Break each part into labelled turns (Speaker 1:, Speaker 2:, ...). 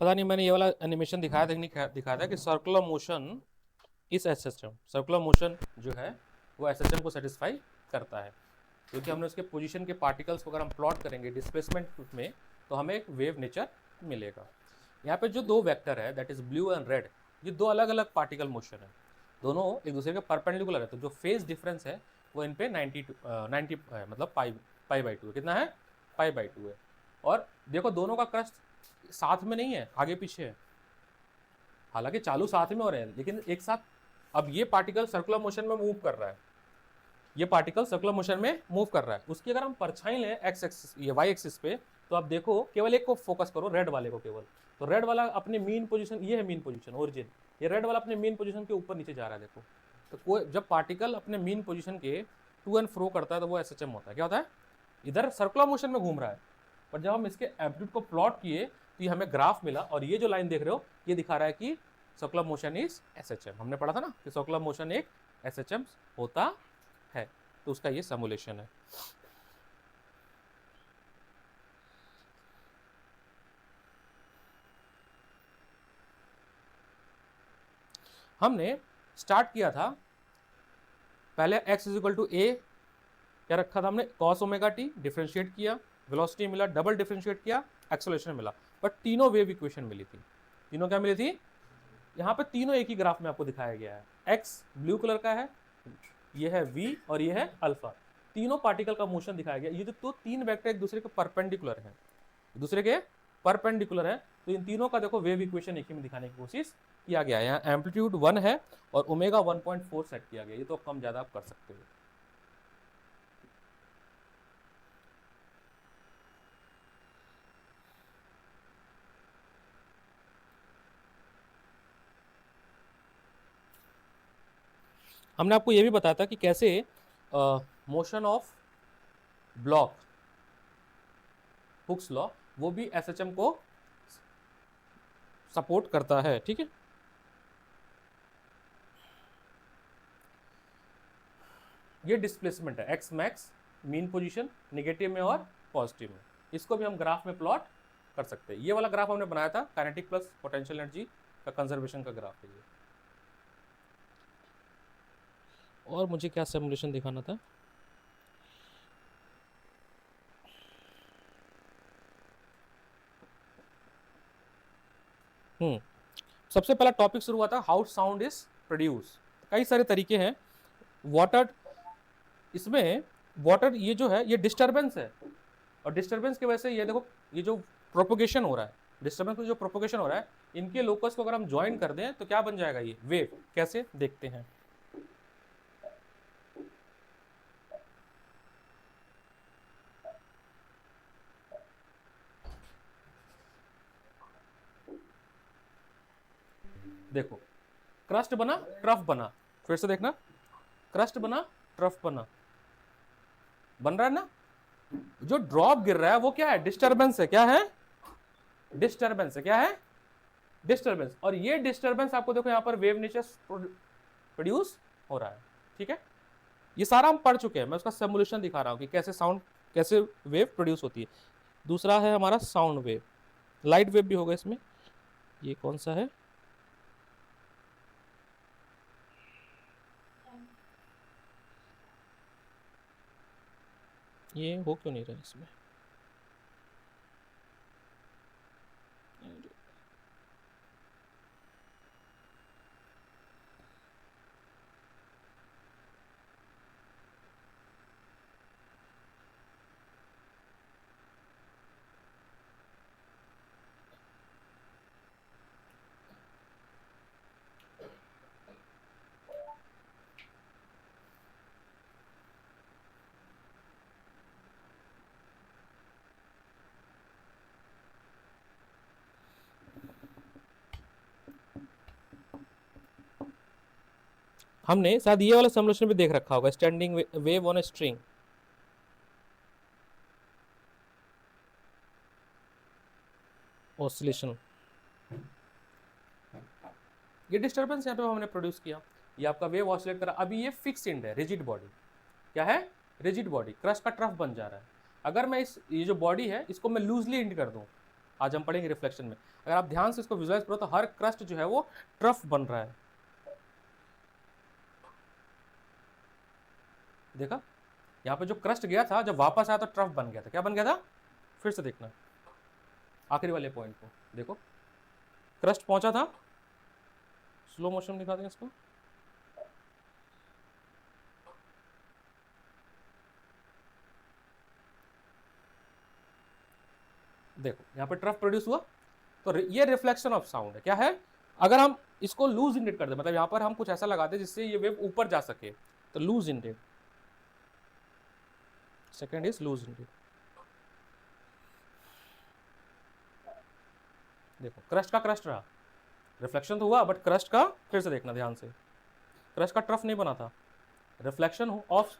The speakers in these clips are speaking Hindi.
Speaker 1: पता नहीं मैंने ये वाला एनिमेशन दिखाया था कि नहीं दिखाया था कि सर्कुलर मोशन इस एसएचएम, सर्कुलर मोशन जो है वो एसएचएम को सेटिस्फाई करता है, क्योंकि हमने उसके पोजीशन के पार्टिकल्स को अगर हम प्लॉट करेंगे डिस्प्लेसमेंट में तो हमें एक वेव नेचर मिलेगा। यहाँ पे जो दो वेक्टर है that is blue and red, ये दो अलग अलग पार्टिकल मोशन है, दोनों एक दूसरे के परपेंडिकुलर है, तो जो फेज डिफरेंस है वो इन पे 90 है, मतलब पाई बाई 2 है। कितना है? पाई बाई 2 है। और देखो दोनों का क्रस्ट साथ में नहीं है, आगे पीछे है, हालांकि चालू साथ में हो रहे हैं लेकिन एक साथ। अब ये पार्टिकल सर्कुलर मोशन में मूव कर रहा है, ये पार्टिकल सर्कुलर मोशन में मूव कर रहा है, उसकी अगर हम परछाई लें एक्स एक्सिस ये वाई एक्सिस पे, तो आप देखो केवल एक को फोकस करो, रेड वाले को केवल, तो रेड वाला अपने मीन पोजीशन, ये है मीन पोजीशन ओरिजिन, ये रेड वाला अपने मीन पोजीशन के ऊपर नीचे जा रहा है देखो। तो कोई जब पार्टिकल अपने मीन पोजीशन के टू एंड फ्रो करता है तो वो एसएचएम होता है। क्या होता है? इधर सर्कुलर मोशन में घूम रहा है, पर जब हम इसके एम्पलीट्यूड को प्लॉट किए तो ये हमें ग्राफ मिला, और ये जो लाइन देख रहे हो ये दिखा रहा है कि सर्कुलर मोशन इज एसएचएम। हमने पढ़ा था ना कि सर्कुलर मोशन एक एसएचएम होता है, तो उसका ये सिमुलेशन है। हमने स्टार्ट किया था पहले x इज टू ए, क्या रखा था हमने? cos ओमेगा टी, डिफरेंशिएट किया, वेलोसिटी मिला, डबल डिफरेंशिएट किया, एक्सेलरेशन मिला, बट तीनों वेव इक्वेशन मिली थी। तीनों क्या मिली थी? यहाँ पे तीनों एक ही ग्राफ में आपको दिखाया गया है। x ब्लू कलर का है, ये है v और ये है अल्फा, तीनों पार्टिकल का मोशन दिखाया गया। ये तो तीन वेक्टर एक दूसरे के परपेंडिकुलर हैं, दूसरे के परपेंडिकुलर है, तो इन तीनों का देखो वेव इक्वेशन एक ही में दिखाने की कोशिश किया गया है। यहाँ एम्पलीट्यूड 1 है और ओमेगा 1.4 सेट किया गया, ये तो कम ज्यादा आप कर सकते हो। हमने आपको ये भी बताया था कि कैसे motion of block, Hooke's law, वो भी एसएचएम को सपोर्ट करता है। ठीक है, ये डिस्प्लेसमेंट है x max, mean position negative में और पॉजिटिव में, इसको भी हम ग्राफ में प्लॉट कर सकते हैं। ये वाला ग्राफ हमने बनाया था काइनेटिक प्लस पोटेंशियल एनर्जी का कंजर्वेशन का ग्राफ है ये। और मुझे क्या सिमुलेशन दिखाना था? सबसे पहला टॉपिक शुरू हुआ था हाउ साउंड इज प्रोड्यूस। कई सारे तरीके हैं। वाटर, इसमें वाटर ये जो है ये डिस्टर्बेंस है, और डिस्टर्बेंस की वजह से ये देखो ये जो प्रोपोगेशन हो रहा है, डिस्टर्बेंस का जो प्रोपोगेशन हो रहा है, इनके लोकस को अगर हम ज्वाइन कर दें तो क्या बन जाएगा? ये वेव। कैसे देखते हैं? देखो क्रस्ट बना, ट्रफ बना, फिर से देखना, क्रस्ट बना, ट्रफ बना, बन रहा है ना? जो ड्रॉप गिर रहा है वो क्या है? डिस्टर्बेंस है। क्या है? डिस्टर्बेंस है। क्या है? डिस्टर्बेंस। और ये डिस्टर्बेंस आपको देखो यहाँ पर वेव नेचर प्रोड्यूस हो रहा है। ठीक है, ये सारा हम पढ़ चुके हैं, मैं उसका सिमुलेशन दिखा रहा हूँ कि कैसे साउंड, कैसे वेव प्रोड्यूस होती है। दूसरा है हमारा साउंड वेव, लाइट वेव भी होगा इसमें। ये कौन सा है? ये हो क्यों नहीं रहा इसमें? हमने शायद ये वाला सिमुलेशन भी देख रखा होगा, standing wave on a string. Oscillation, ये डिस्टर्बेंस यहाँ पे हमने प्रोड्यूस किया, ये आपका वेव ऑसिलेट करा। अभी ये फिक्स एंड है, रिजिड बॉडी। क्या है? रिजिड बॉडी, क्रस्ट का ट्रफ बन जा रहा है। अगर मैं ये जो बॉडी है इसको मैं लूजली इंड कर दूं, आज हम पढ़ेंगे रिफ्लेक्शन में। अगर आप ध्यान से इसको विजुअलाइज करो तो हर क्रस्ट जो है वो ट्रफ बन रहा है, देखा यहाँ पे जो क्रस्ट गया था जब वापस आया तो ट्रफ बन गया था। क्या बन गया था, फिर से देखना आखिरी वाले पॉइंट को, देखो क्रस्ट पहुंचा था, स्लो मोशन दिखा दें इसको, देखो यहाँ पे ट्रफ प्रोड्यूस हुआ, तो ये रिफ्लेक्शन ऑफ साउंड है। क्या है, अगर हम इसको लूज इंडेड कर दे, मतलब यहाँ पर हम कुछ ऐसा लगा दे जिससे ये वेव ऊपर जा सके, तो loose ended, second is loose ended. देखो क्रस्ट का क्रस्ट रहा, रिफ्लेक्शन तो हुआ बट क्रस्ट का, फिर से देखना ध्यान से, क्रस्ट का ट्रफ नहीं बना था, रिफ्लेक्शन ऑफ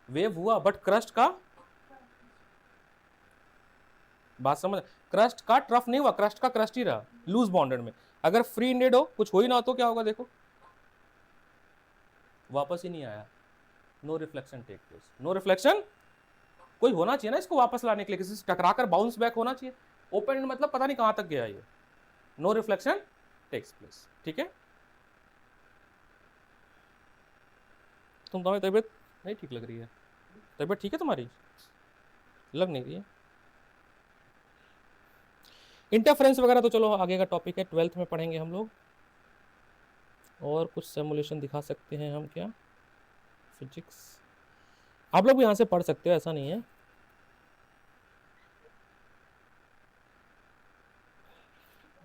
Speaker 1: वेव हुआ बट क्रस्ट का, बात समझ, क्रस्ट का ट्रफ नहीं हुआ, क्रस्ट का क्रस्ट ही रहा लूज बॉन्डेड में। अगर फ्री इंडेड हो, कुछ हो ही ना, तो क्या होगा, देखो वापस ही नहीं आया, no reflection take place, no reflection. कोई होना चाहिए ना इसको वापस लाने के लिए, किसी से टकराकर बाउंस बैक होना चाहिए, ओपन एंड मतलब पता नहीं कहां तक गया ये, नो रिफ्लेक्शन टेक्स प्लेस। ठीक है, तुम्हारी तबीयत नहीं ठीक लग रही है, तबीयत ठीक है तुम्हारी, लग नहीं रही है। इंटरफेरेंस वगैरह तो चलो आगे का टॉपिक है, 12th में पढ़ेंगे हम लोग। और कुछ सिमुलेशन दिखा सकते हैं हम, क्या फिजिक्स आप लोग भी यहाँ से पढ़ सकते हो, ऐसा नहीं है।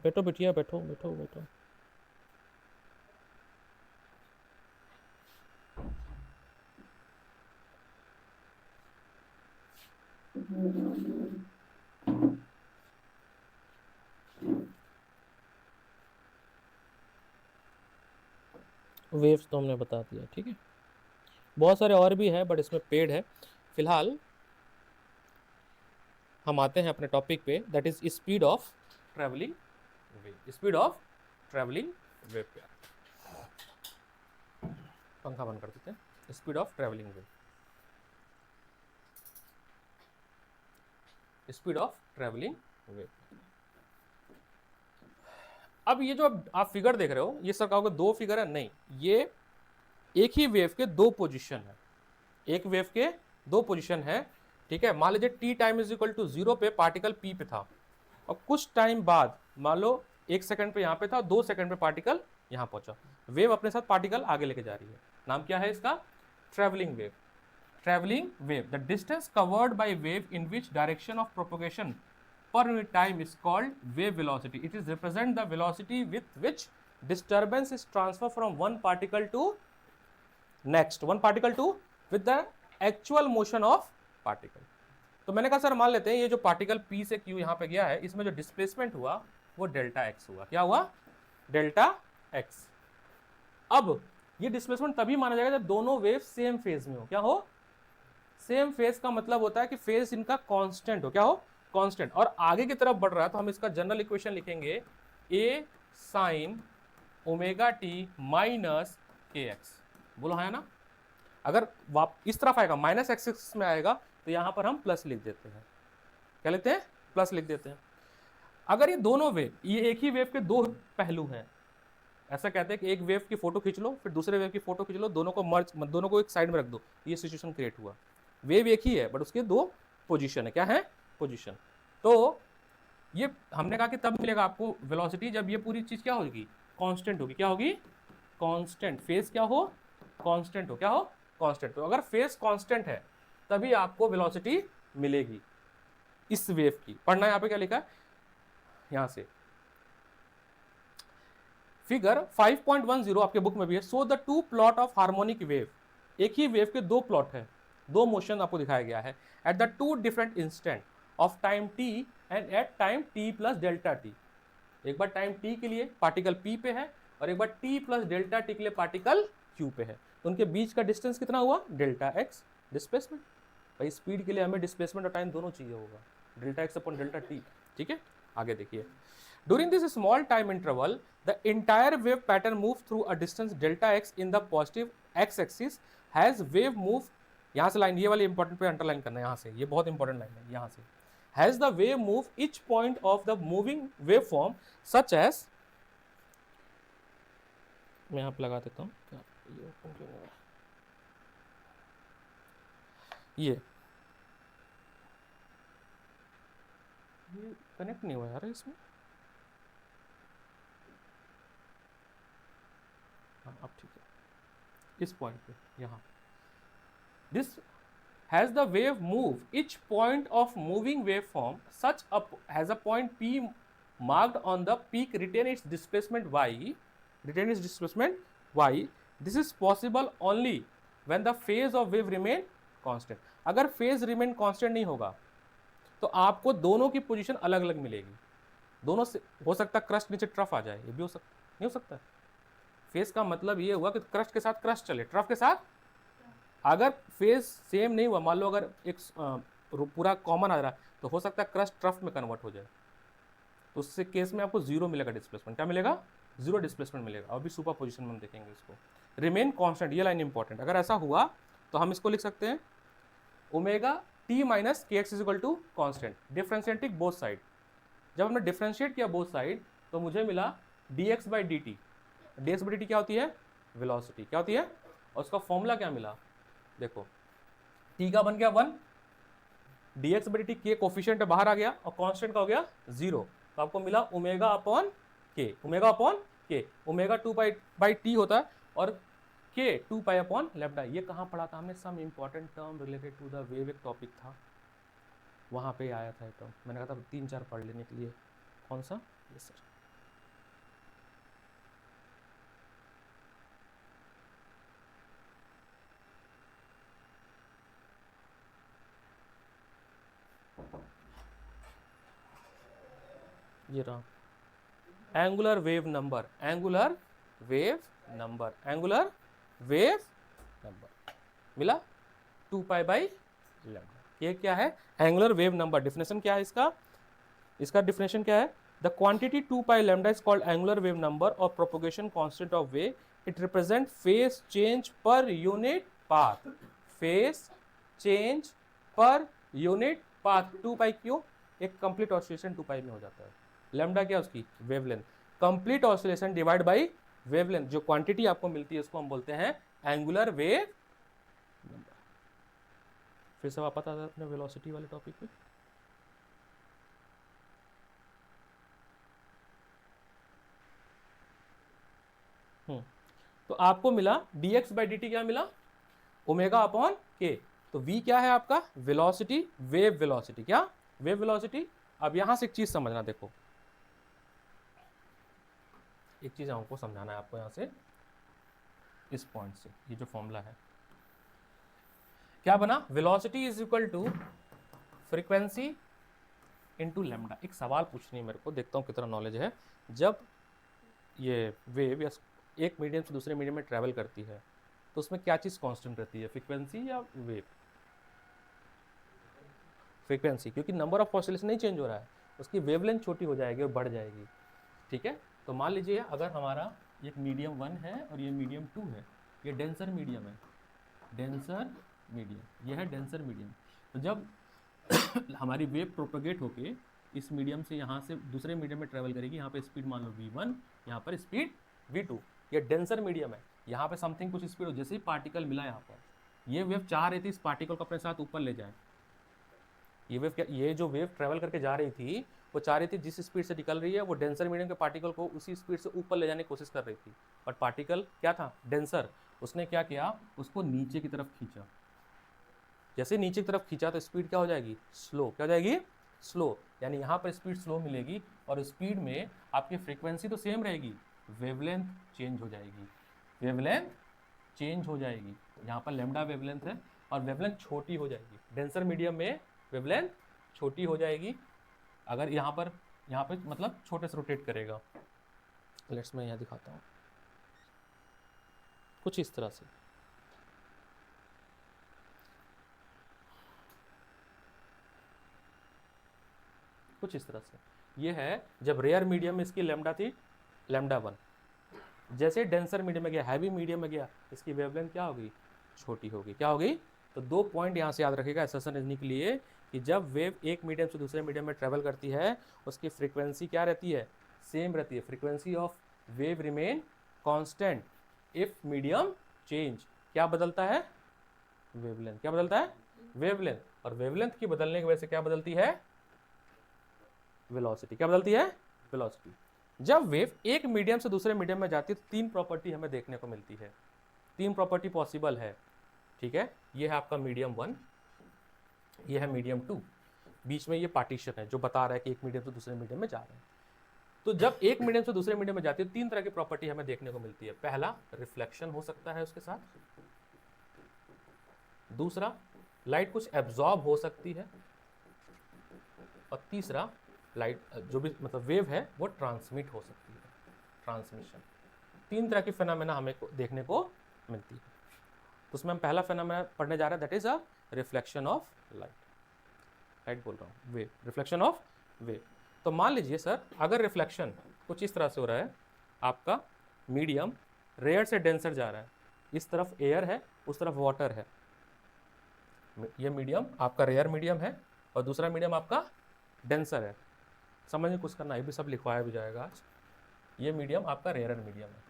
Speaker 1: बैठो बिटिया, बैठो बैठो बैठो। वेव्स तो हमने बता दिया, ठीक है। बहुत सारे और भी है बट इसमें पेड है। फिलहाल हम आते हैं अपने टॉपिक पे, that is speed of travelling wave. Speed of travelling wave पे पंखा बंद कर देते हैं। Speed of travelling wave, speed of travelling wave. अब ये जो आप फिगर देख रहे हो, ये सर कहोगे दो फिगर है, नहीं, ये एक ही वेव के दो पोजीशन है, एक वेव के दो पोजीशन है, ठीक है। मान लीजिए t time is equal to 0 पे पार्टिकल पी पे था, और कुछ टाइम बाद मान लो 1 सेकंड पे यहाँ पे था, 2 सेकंड पे पार्टिकल यहाँ पहुंचा, वेव अपने साथ पार्टिकल आगे लेके जा रही है। नाम क्या है इसका, travelling wave. Travelling wave, the distance covered by wave in which direction of propagation per unit time is called wave velocity. It is represent the velocity with which disturbance is transferred from one particle to next, one particle to with the actual motion of particle. तो मैंने कहा सर मान लेते हैं ये जो पार्टिकल P से Q यहाँ पे गया है, इसमें जो डिस्प्लेसमेंट हुआ वो डेल्टा x हुआ। क्या हुआ, डेल्टा x। अब ये डिस्प्लेसमेंट तभी माना जाएगा जब दोनों वेव सेम फेज में हो। क्या हो, सेम फेज का मतलब होता है कि फेज इनका कांस्टेंट हो। क्या हो, कांस्टेंट। और आगे की तरफ बढ़ रहा है तो हम इसका जनरल इक्वेशन लिखेंगे a sin omega T minus k x. बोलो है ना, अगर इस तरफ आएगा माइनस एक्स में आएगा तो यहां पर हम प्लस लिख देते हैं। क्या लिखते हैं, प्लस लिख देते हैं। अगर ये दोनों वेव, ये एक ही वेव के दो पहलू हैं, ऐसा कहते हैं कि एक वेव की फोटो खींच लो फिर दूसरे वेव की फोटो खींच लो, दोनों को मर्ज, दोनों को एक साइड में रख दो, ये सिचुएशन क्रिएट हुआ। वेव एक ही है बट उसके दो पोजीशन है। क्या है, पोजीशन। तो ये हमने कहा कि तब मिलेगा आपको वेलोसिटी जब ये पूरी चीज क्या होगी, कांस्टेंट होगी। क्या होगी, कांस्टेंट। फेज क्या हो, कांस्टेंट हो। क्या हो, कांस्टेंट। तो अगर फेज कांस्टेंट है तभी आपको वेलोसिटी मिलेगी इस वेव की। पढ़ना यहाँ पे क्या लिखा है, यहां से फिगर 5.10 आपके बुक में भी है। So the two plot of harmonic wave, एक ही वेव के दो प्लॉट है, दो मोशन आपको दिखाया गया है at the two different instant of time t and at time t plus delta t। एक बार टाइम t के लिए पार्टिकल p पे है और एक बार t प्लस डेल्टा t के लिए पार्टिकल q पे है। तो उनके बीच का डिस्टेंस कितना हुआ, डेल्टा x डिस्प्लेसमेंट। भाई स्पीड के लिए हमें डिस्प्लेसमेंट और टाइम दोनों चाहिए होगा, delta x upon delta t। ठीक है, आगे देखिए। During this small time interval, the entire wave pattern moves through a distance delta x in the positive x-axis has wave move। यहाँ से लाइन, ये वाली इंपॉर्टेंट पे अंडरलाइन करना है, यहाँ से, ये बहुत इंपॉर्टेंट लाइन है। यहाँ से has the wave move each point of the moving wave form such as, मैं यहाँ पे लगा देता हूँ, ये कनेक्ट नहीं हुआ यार इसमें, हाँ अब ठीक है, इस पॉइंट पे यहाँ, this has the wave move each point of moving waveform such has a point P marked on the peak retain its displacement y, this is possible only when the phase of wave remain constant. अगर phase remain constant नहीं होगा तो आपको दोनों की पोजीशन अलग अलग मिलेगी, दोनों से हो सकता है क्रस्ट नीचे ट्रफ आ जाए, ये भी हो सकता, नहीं हो सकता। फेज का मतलब ये हुआ कि क्रस्ट के साथ क्रस्ट चले, ट्रफ के साथ, अगर फेज सेम नहीं हुआ, मान लो अगर एक पूरा कॉमन आ रहा है तो हो सकता है क्रस्ट ट्रफ में कन्वर्ट हो जाए, तो उससे केस में आपको जीरो मिलेगा डिस्प्लेसमेंट, क्या मिलेगा, जीरो डिस्प्लेसमेंट मिलेगा। अभी सुपर पोजीशन में हम देखेंगे इसको। रिमेन कांस्टेंट, ये लाइन इंपॉर्टेंट, अगर ऐसा हुआ तो हम इसको लिख सकते हैं omega T minus k x is equal to constant, differentiating both side. जब हमने डिफ्रेंशिएट किया बोथ साइड तो मुझे मिला d x by d t, d x by d t क्या होती है, वेलोसिटी, क्या होती है, और उसका फॉर्मूला क्या मिला, देखो t का बन गया 1, dx बटी टी के कोफिशिएंट बाहर आ गया और कांस्टेंट का हो गया 0, तो आपको मिला ओमेगा अपॉन के, ओमेगा अपॉन के, ओमेगा 2 पाई बाई टी होता है और के 2 पाई अपॉन लैम्डा। ये कहाँ पढ़ा था हमने, some important term related to the wave, एक टॉपिक था वहाँ पे आया था टर्म, मैंने कहा था 3-4 पढ़ लेने के लिए। कौन सा, ये सर, ये रहा angular wave number, angular wave number, angular wave number मिला 2 पाई बाई लैम्डा। ये क्या है, एंगुलर वेव नंबर। डिफिनेशन क्या है इसका, इसका डिफिनेशन क्या है, the quantity 2 pi lambda is called angular wave number और propagation constant of wave, it represent phase change per unit path, phase change per unit path. 2 pi क्यों, एक कंप्लीट ऑसिलेशन 2 पाई में हो जाता है। लैम्डा क्या उसकी wavelength, complete oscillation divide by wavelength, जो क्वांटिटी आपको मिलती है उसको हम बोलते हैं एंगुलर वेव नंबर। फिर से वापस आता है अपने वेलोसिटी वाले टॉपिक पे। तो आपको मिला dx बाई dt, क्या मिला, ओमेगा अपॉन के, तो v क्या है आपका, वेलोसिटी, वेव वेलोसिटी, क्या, वेव वेलोसिटी। अब यहां से एक चीज समझना, देखो एक चीज हमको समझाना है आपको यहाँ से, इस पॉइंट से, ये जो फॉर्मूला है क्या बना, velocity is equal to frequency into lambda. एक सवाल पूछनी है मेरे को, देखता हूँ कितना नॉलेज है। जब ये वेव या एक मीडियम से दूसरे मीडियम में ट्रैवल करती है तो उसमें क्या चीज़ कांस्टेंट रहती है, फ्रीक्वेंसी या वेव, फ्रीक्वेंसी, क्योंकि नंबर ऑफ ऑसिलेशन नहीं चेंज हो रहा है, उसकी वेवलेंथ छोटी हो जाएगी और बढ़ जाएगी, ठीक है। तो मान लीजिए अगर हमारा एक मीडियम 1 है और ये मीडियम 2 है, ये डेंसर मीडियम है, डेंसर मीडियम, ये है डेंसर मीडियम। तो जब हमारी वेव प्रोपेगेट होके इस मीडियम से यहाँ से दूसरे मीडियम में ट्रैवल करेगी, यहाँ पे स्पीड मान लो v1, यहाँ पर स्पीड v2, ये डेंसर मीडियम है, यहाँ पे समथिंग कुछ स्पीड हो, जैसे ही पार्टिकल मिला यहाँ पर, ये वेव चाह रही थी इस पार्टिकल को अपने साथ ऊपर ले जाए। ये वेव क्या, ये जो वेव ट्रैवल करके जा रही थी वो चाह रही थी जिस स्पीड से निकल रही है वो डेंसर मीडियम के पार्टिकल को उसी स्पीड से ऊपर ले जाने की कोशिश कर रही थी, बट पार्टिकल क्या था, डेंसर, उसने क्या किया, उसको नीचे की तरफ खींचा। जैसे नीचे की तरफ खींचा तो स्पीड क्या हो जाएगी, स्लो, क्या हो जाएगी, स्लो, यानी यहाँ पर स्पीड स्लो मिलेगी और स्पीड में आपकी फ्रीक्वेंसी तो सेम रहेगी, वेवलेंथ चेंज हो जाएगी, वेवलेंथ चेंज हो जाएगी। यहाँ पर लैम्डा वेवलेंथ है और वेवलेंथ छोटी हो जाएगी, डेंसर मीडियम में वेवलेंथ छोटी हो जाएगी। अगर यहाँ पर मतलब छोटे से रोटेट करेगा, लेट्स मैं यहाँ दिखाता हूँ कुछ इस तरह से, कुछ इस तरह से। ये है जब रेयर मीडियम में इसकी लैम्डा थी लैम्डा 1, जैसे डेंसर मीडियम में गया, हैवी मीडियम में गया, इसकी वेवलेंथ क्या होगी, छोटी होगी, क्या होगी। तो 2 पॉइंट यहाँ से याद रखेगा एसेशन के लिए कि जब वेव एक मीडियम से दूसरे मीडियम में ट्रेवल करती है उसकी फ्रीक्वेंसी क्या रहती है, सेम रहती है। Frequency of wave remain constant if medium change. क्या बदलता है, वेवलेंथ। क्या बदलता है, वेवलेंथ। और वेवलेंथ की बदलने की वजह से क्या बदलती है, वेलोसिटी। क्या बदलती है, वेलोसिटी। जब वेव एक मीडियम से दूसरे मीडियम में जाती है तो तीन प्रॉपर्टी हमें देखने को मिलती है, तीन प्रॉपर्टी पॉसिबल है, ठीक है। ये है आपका मीडियम 1, ये है मीडियम 2, बीच में ये पार्टीशन है जो बता रहा है कि एक मीडियम से दूसरे मीडियम में जा रहे हैं। तो जब एक मीडियम से दूसरे मीडियम में जाती है तीन तरह की प्रॉपर्टी हमें देखने को मिलती है। पहला, रिफ्लेक्शन हो सकता है उसके साथ। दूसरा, लाइट कुछ एब्जॉर्ब हो सकती है। और तीसरा, लाइट जो भी मतलब वेव है वो ट्रांसमिट हो सकती है, ट्रांसमिशन। तीन तरह की फेनोमेना हमें देखने को मिलती है। तो उसमें हम पहला फेनोमेना पढ़ने जा रहे हैं, that is a reflection of light. Light बोल रहा हूँ, वेव, रिफ्लेक्शन ऑफ वेव। तो मान लीजिए सर, अगर रिफ्लेक्शन कुछ इस तरह से हो रहा है, आपका मीडियम रेयर से डेंसर जा रहा है, इस तरफ एयर है उस तरफ वाटर है। ये मीडियम आपका रेयर मीडियम है और दूसरा मीडियम आपका डेंसर है। समझने कुछ करना, ये भी सब लिखवाया भी जाएगा आज। ये मीडियम आपका रेयर मीडियम है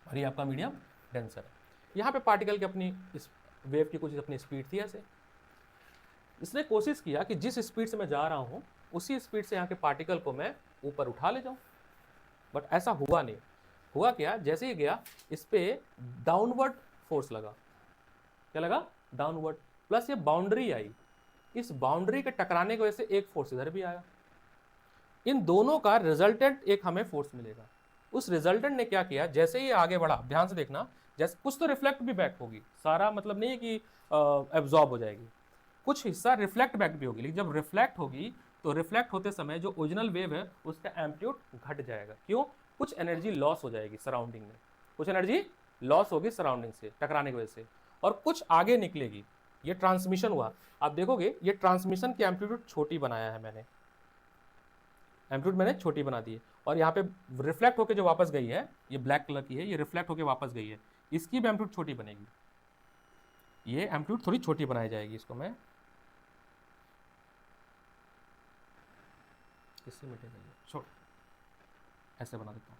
Speaker 1: और ये आपका मीडियम डेंसर है। यहाँ पे पार्टिकल की अपनी, इस वेव की कुछ अपनी स्पीड थी। ऐसे इसने कोशिश किया कि जिस स्पीड से मैं जा रहा हूँ उसी स्पीड से यहाँ के पार्टिकल को मैं ऊपर उठा ले जाऊँ, बट ऐसा हुआ नहीं। हुआ क्या, जैसे ही गया इस पे डाउनवर्ड फोर्स लगा। क्या लगा, डाउनवर्ड। प्लस ये बाउंड्री आई, इस बाउंड्री के टकराने की वजह से एक फोर्स इधर भी आया। इन दोनों का रिजल्टेंट एक हमें फोर्स मिलेगा। उस रिजल्टेंट ने क्या किया, जैसे ही आगे बढ़ा, ध्यान से देखना, जैसे कुछ तो रिफ्लेक्ट भी बैक होगी, सारा मतलब नहीं है कि एब्जॉर्ब हो जाएगी, कुछ हिस्सा रिफ्लेक्ट बैक भी होगी। लेकिन जब रिफ्लेक्ट होगी तो रिफ्लेक्ट होते समय जो ओरिजिनल वेव है उसका एम्पलीट्यूड घट जाएगा। क्यों, कुछ एनर्जी लॉस हो जाएगी सराउंडिंग में, कुछ एनर्जी लॉस होगी सराउंडिंग से टकराने की वजह से, और कुछ आगे निकलेगी। ये ट्रांसमिशन हुआ। आप देखोगे ये ट्रांसमिशन की एम्पलीट्यूड छोटी बनाया है मैंने, एम्पलीट्यूड मैंने छोटी बना दी है। और यहाँ पे रिफ्लेक्ट होकर जो वापस गई है, ये ब्लैक कलर की है, ये रिफ्लेक्ट होकर वापस गई है, इसकी भी एम्पलीट्यूड छोटी बनेगी। ये एम्पलीट्यूड थोड़ी छोटी बनाई जाएगी। इसको मैं इससे मिटेगा, छोड़ ऐसे बना देता हूँ।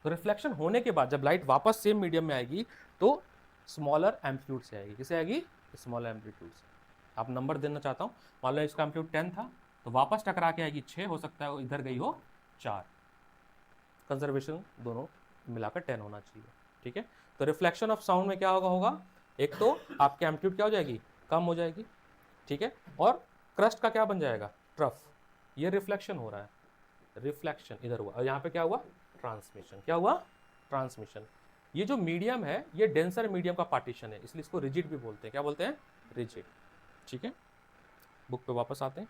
Speaker 1: तो रिफ्लेक्शन होने के बाद जब लाइट वापस सेम मीडियम में आएगी तो स्मॉलर एम्पलीट्यूड से आएगी। किसे आएगी, स्मॉलर एम्पलीट्यूड से। आप नंबर देना चाहता हूँ, मान लो इसका एम्पलीट्यूड 10 था तो वापस टकरा के आएगी 6, हो सकता है इधर गई हो 4। कंजर्वेशन दोनों मिलाकर 10 होना चाहिए, ठीक है। तो रिफ्लेक्शन ऑफ साउंड में क्या होगा, एक तो आपकी एम्पलीट्यूड क्या हो जाएगी, कम हो जाएगी, ठीक है। और क्रस्ट का क्या बन जाएगा, ट्रफ। ये रिफ्लेक्शन हो रहा है, रिफ्लेक्शन इधर हुआ, और यहाँ पे क्या हुआ, ट्रांसमिशन। क्या हुआ, ट्रांसमिशन। ये जो मीडियम है ये डेंसर मीडियम का पार्टीशन है, इसलिए इसको रिजिड भी बोलते हैं। क्या बोलते हैं, रिजिड, ठीक है। बुक पे वापस आते हैं।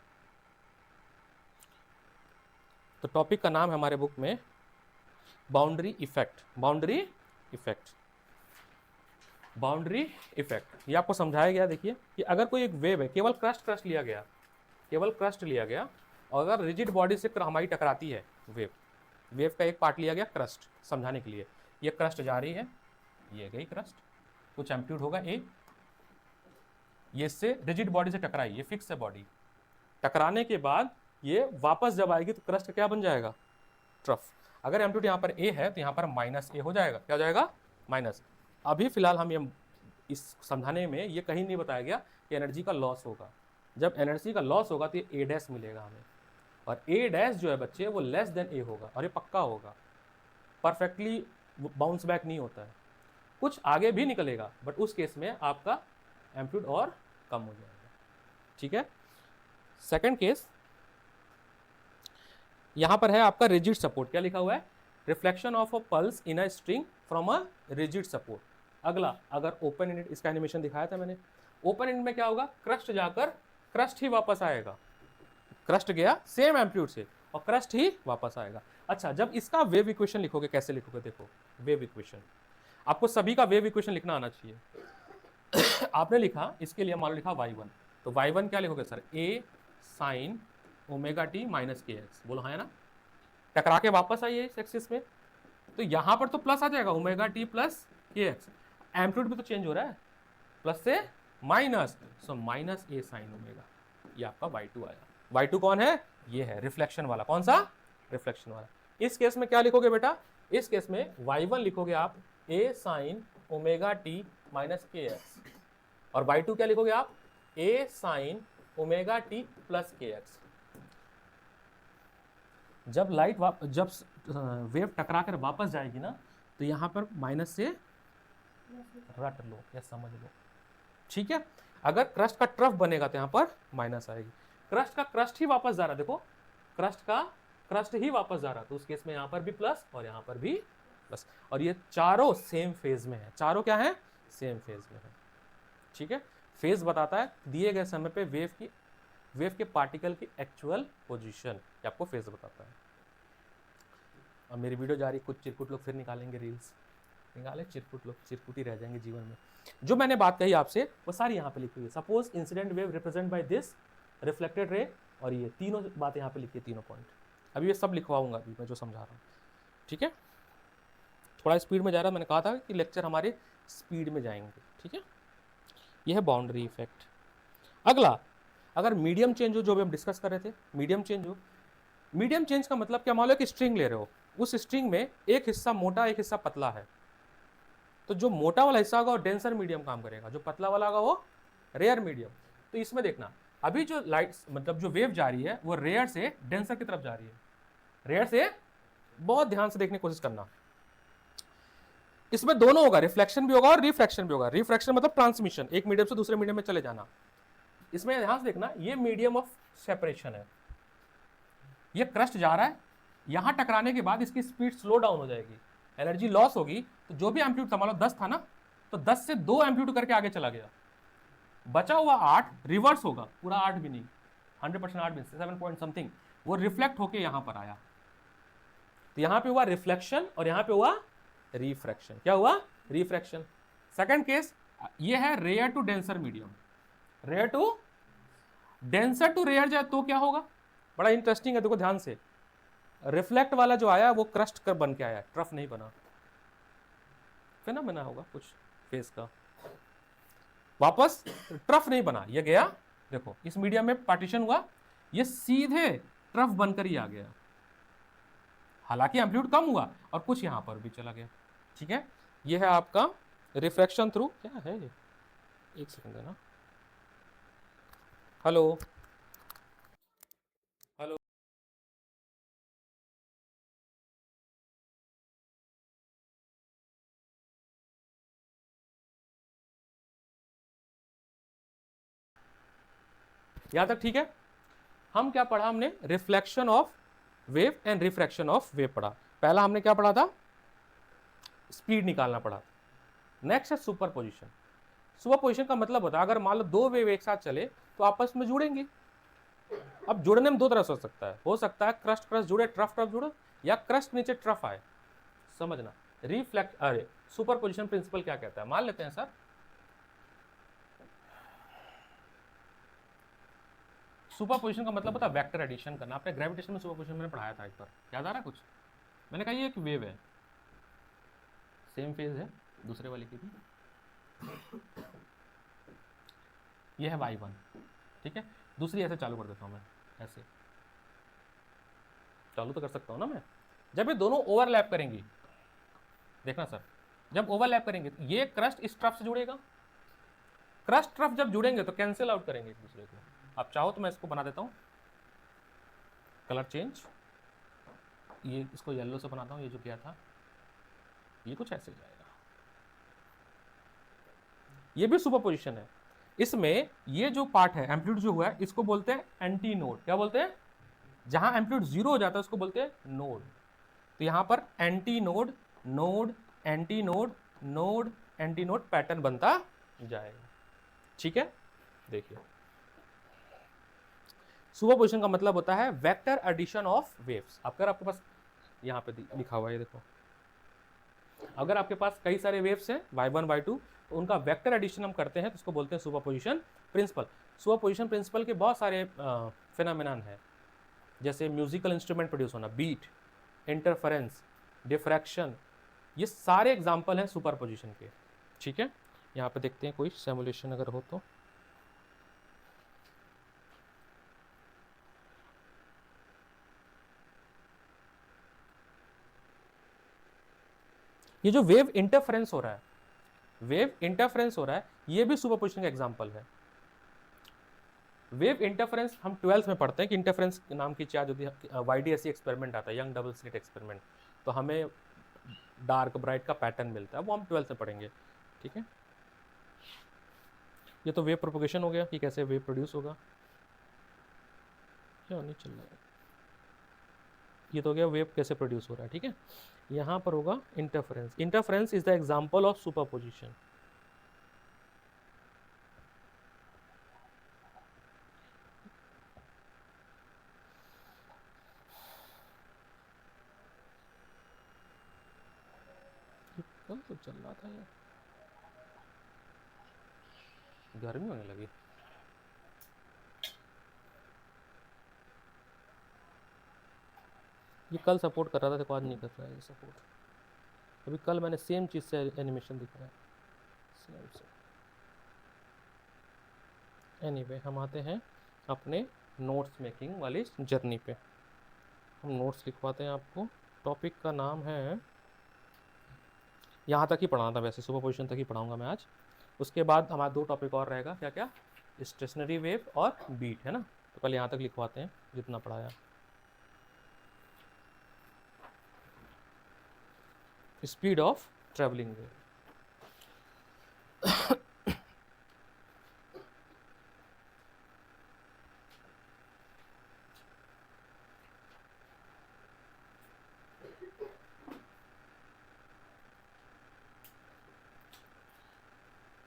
Speaker 1: तो टॉपिक का नाम है हमारे बुक में boundary effect. Boundary effect, boundary effect. ये आपको समझाया गया। देखिए कि अगर कोई एक वेव है, केवल क्रस्ट लिया गया, केवल क्रस्ट लिया गया, और अगर रिजिड बॉडी से हमारी टकराती है वेव, वेव का एक पार्ट लिया गया क्रस्ट, समझाने के लिए। ये क्रस्ट जा रही है, ये गई क्रस्ट, कुछ एम्पलीट्यूड होगा ए, ये इससे रिजिड बॉडी से टकराई, ये फिक्स है बॉडी। टकराने के बाद ये वापस जब आएगी तो क्रस्ट क्या बन जाएगा, ट्रफ। अगर एम्पलीट्यूड यहाँ पर ए है तो यहाँ पर माइनस ए हो जाएगा। क्या हो जाएगा, माइनस। अभी फिलहाल हम ये इस समझाने में ये कहीं नहीं बताया गया कि एनर्जी का लॉस होगा। जब एनर्जी का लॉस होगा तो ये ए डैश मिलेगा हमें, और ए डैश जो है बच्चे वो लेस देन ए होगा, और ये पक्का होगा, परफेक्टली बाउंस बैक नहीं होता है, कुछ आगे भी निकलेगा, बट उस केस में आपका एम्पलीट्यूड और कम हो जाएगा, ठीक है। सेकंड केस यहाँ पर है आपका रिजिड सपोर्ट। क्या लिखा हुआ है, reflection of a pulse in a string from a rigid support. अगला, अगर ओपन एंडेड, इसका एनिमेशन दिखाया था मैंने। ओपन एंड में क्या होगा, क्रस्ट जाकर क्रस्ट ही वापस आएगा, क्रस्ट गया सेम एम्पलीट्यूड से और क्रस्ट ही वापस आएगा। अच्छा, जब इसका वेव इक्वेशन लिखोगे, कैसे लिखोगे, देखो वेव इक्वेशन, आपको सभी का वेव इक्वेशन लिखना आना चाहिए। आपने लिखा, इसके लिए मान लो लिखा y1, तो y1 क्या लिखोगे sir, a sign omega T minus k x. बोलो हाँ है ना, टकरा के वापस आइए इस एक्सिस में, तो यहाँ पर तो प्लस आ जाएगा, ओमेगा टी प्लस के एक्स। एम्पलीट्यूड भी तो चेंज हो रहा है, प्लस से माइनस, सो माइनस ए साइन ओमेगा, ये आपका y2 आया। y2 कौन है? ये है रिफ्लेक्शन वाला। कौन सा? रिफ्लेक्शन वाला। इस केस में क्या लिखोगे बेटा? इस केस में y1 लिखोगे आप a sign omega T minus k x, और y2 क्या लिखोगे आप? a sign omega T plus के एक्स। जब लाइट जब वेव टकरा कर वापस जाएगी ना, तो यहां पर माइनस से रट लो या समझ लो, ठीक है। अगर क्रस्ट का ट्रफ बनेगा तो यहां पर माइनस आएगी। क्रस्ट का क्रस्ट ही वापस जा रहा है, देखो क्रस्ट का क्रस्ट ही वापस जा रहा है, तो उस केस में यहां पर भी प्लस और यहां पर भी प्लस, और ये चारों सेम फेज में है। चारों क्या है? सेम फेज में है, ठीक है। फेज बताता है दिए गए समय पे वेव के पार्टिकल की एक्चुअल पोजीशन, ये आपको फेज बताता है। अब मेरी वीडियो जा रही, कुछ चिरकुट लोग फिर निकालेंगे रील्स, निकाले चिरकुट लोग, चिरकुट ही रह जाएंगे जीवन में। जो मैंने बात कही आपसे वो सारी यहाँ पे लिखी हुई है। Suppose incident wave represent by this reflected ray, और ये तीनों बातें यहाँ पे लिखी है, तीनों पॉइंट। अभी ये सब लिखवाऊंगा अभी मैं जो समझा रहा हूँ, ठीक है। थोड़ा स्पीड में जा रहा है, मैंने कहा था कि लेक्चर हमारे स्पीड में जाएंगे, ठीक है। यह है बाउंड्री इफेक्ट। अगला, अगर मीडियम चेंज हो, जो भी हम डिस्कस कर रहे थे, मीडियम चेंज हो। मीडियम चेंज का मतलब क्या? मान लो कि स्ट्रिंग ले रहे हो, उस स्ट्रिंग में एक हिस्सा मोटा एक हिस्सा पतला है, तो जो मोटा वाला हिस्सा होगा वो डेंसर मीडियम काम करेगा, जो पतला वाला होगा वो रेयर मीडियम। तो इसमें देखना, अभी जो लाइट मतलब जो वेव जा रही है वो रेयर से डेंसर की तरफ जा रही है, रेयर से, बहुत ध्यान से देखने की कोशिश करना। इसमें दोनों होगा, रिफ्लेक्शन भी होगा और रिफ्रैक्शन भी होगा। रिफ्रैक्शन मतलब ट्रांसमिशन, एक मीडियम से दूसरे मीडियम में चले जाना। इसमें ध्यान से देखना, ये मीडियम ऑफ सेपरेशन है, ये क्रस्ट जा रहा है, यहां टकराने के बाद इसकी स्पीड स्लो डाउन हो जाएगी, एनर्जी लॉस होगी, तो जो भी एम्पलीट्यूड था, मान लो 10 था ना, तो 10 से 2 एम्पलीट्यूड करके आगे चला गया, बचा हुआ 8 रिवर्स होगा, पूरा 8 भी नहीं, 100% 8 भी, 7 पॉइंट समथिंग, वो रिफ्लेक्ट होके यहां पर आया। तो यहां पे हुआ रिफ्लेक्शन और यहां पे हुआ रिफ्रैक्शन। क्या हुआ? रिफ्रैक्शन। सेकंड केस ये है rare to denser medium, rare to denser to rare जाए तो क्या होगा? बड़ा इंटरेस्टिंग है, देखो ध्यान से। रिफ्लेक्ट वाला जो आया वो क्रस्ट कर बन के आया, ट्रफ नहीं बना, फिर ना बना होगा कुछ फेस का, वापस ट्रफ नहीं बना, ये गया, देखो इस मीडियम में पार्टीशन हुआ, ये सीधे ट्रफ बनकर ही आ गया, हालांकि एम्पलीट्यूड कम हुआ और कुछ यहां पर भी चला गया, ठीक है। ये है आपका रिफ्रैक्शन थ्रू, क्या है ये, एक सेकंड है ना, हेलो हेलो, यहां तक ठीक है। हम क्या पढ़ा? हमने reflection of wave and refraction of wave पढ़ा। पहला हमने क्या पढ़ा था? स्पीड निकालना पड़ा। नेक्स्ट है सुपरपोजिशन। सुपरपोजिशन का मतलब होता है, अगर मान लो दो वेव एक साथ चले तो आपस में जुड़ेंगे। अब जुड़ने में दो तरह से हो सकता है क्रस्ट क्रस्ट जुड़े, ट्रफ ट्रफ जुड़े, या क्रस्ट नीचे ट्रफ आए, समझना। रिफ्लेक्ट, अरे सुपरपोजिशन प्रिंसिपल क्या कहता है, मान लेते हैं सर, सुपरपोजिशन का मतलब होता है वेक्टर एडिशन करना। आपने ग्रेविटेशन में सुपरपोजिशन मैंने पढ़ाया था एक बार, याद आ रहा है कुछ? मैंने कहा ये एक वेव है, सेम फेज है दूसरे वाले की भी, ये है y1, ठीक है। दूसरी ऐसे चालू कर देता हूं मैं, ऐसे चालू तो कर सकता हूं ना मैं। जब ये दोनों ओवरलैप करेंगी, देखना सर, जब ओवरलैप करेंगे तो ये क्रस्ट इस ट्रफ से जुड़ेगा, क्रस्ट ट्रफ जब जुड़ेंगे तो कैंसिल आउट करेंगे एक दूसरे को। आप चाहो तो मैं इसको बना देता हूं कलर चेंज, ये इसको येलो से बनाता हूं, ये जो किया था ये कुछ ऐसे जाएगा, ये भी सुपरपोजिशन है। इसमें ये जो पार्ट है एम्पलीट्यूड जो हुआ है इसको बोलते हैं एंटी नोड। क्या बोलते हैं? जहां एम्पलीट्यूड जीरो हो जाता है उसको बोलते हैं नोड। तो यहां पर anti node, node, anti node, node, anti node pattern बनता जाएगा, ठीक है। देखिए सुपरपोजिशन का मतलब होता है वेक्टर एडिशन ऑफ वेव्स। अगर आपके पास यहां पे लिखा हुआ है, देखो अगर आपके पास कई सारे वेव्स हैं y1 y2, तो उनका वेक्टर एडिशन हम करते हैं तो उसको बोलते हैं सुपरपोजिशन प्रिंसिपल। सुपरपोजिशन प्रिंसिपल के बहुत सारे फिनोमेनन है, जैसे म्यूजिकल इंस्ट्रूमेंट प्रोड्यूस होना, बीट, इंटरफेरेंस, डिफ्रैक्शन, ये सारे एग्जाम्पल हैं सुपरपोजिशन के, ठीक है। यहाँ पे देखते हैं कोई सिमुलेशन अगर हो तो। ये जो वेव इंटरफेरेंस हो रहा है, वेव इंटरफेरेंस हो रहा है, ये भी सुपरपोजिशन का एग्जांपल है। वेव इंटरफेरेंस हम 12th में पढ़ते हैं कि इंटरफेरेंस नाम की चीज होती है। YDSE एक्सपेरिमेंट आता है, यंग डबल स्लिट एक्सपेरिमेंट, तो हमें डार्क ब्राइट का पैटर्न मिलता है, वो हम 12th में पढ़ेंगे, ठीक है। ये तो वेव प्रोपोगेशन हो गया कि कैसे वेव प्रोड्यूस होगा। क्या नहीं चल रहा है, ये तो हो गया वेव कैसे प्रोड्यूस हो रहा है, ठीक है। यहाँ पर होगा interference. Interference is the example of superposition. कल तो चल रहा था यार, गर्मी होने लगी। ये कल सपोर्ट कर रहा था, देखो आज नहीं कर रहा है ये सपोर्ट। अभी कल मैंने सेम चीज़ से एनिमेशन दिखाया, सेम से। एनीवे हम आते हैं अपने नोट्स मेकिंग वाली जर्नी पे। हम नोट्स लिखवाते हैं आपको। टॉपिक का नाम है, यहाँ तक ही पढ़ाना था वैसे, सुपरपोजिशन तक ही पढ़ाऊंगा मैं आज। उसके बाद हमारा 2 टॉपिक और रहेगा, क्या क्या, स्टेशनरी वेव और बीट, है ना। तो पहले यहाँ तक लिखवाते हैं जितना पढ़ाया। Speed of travelling wave.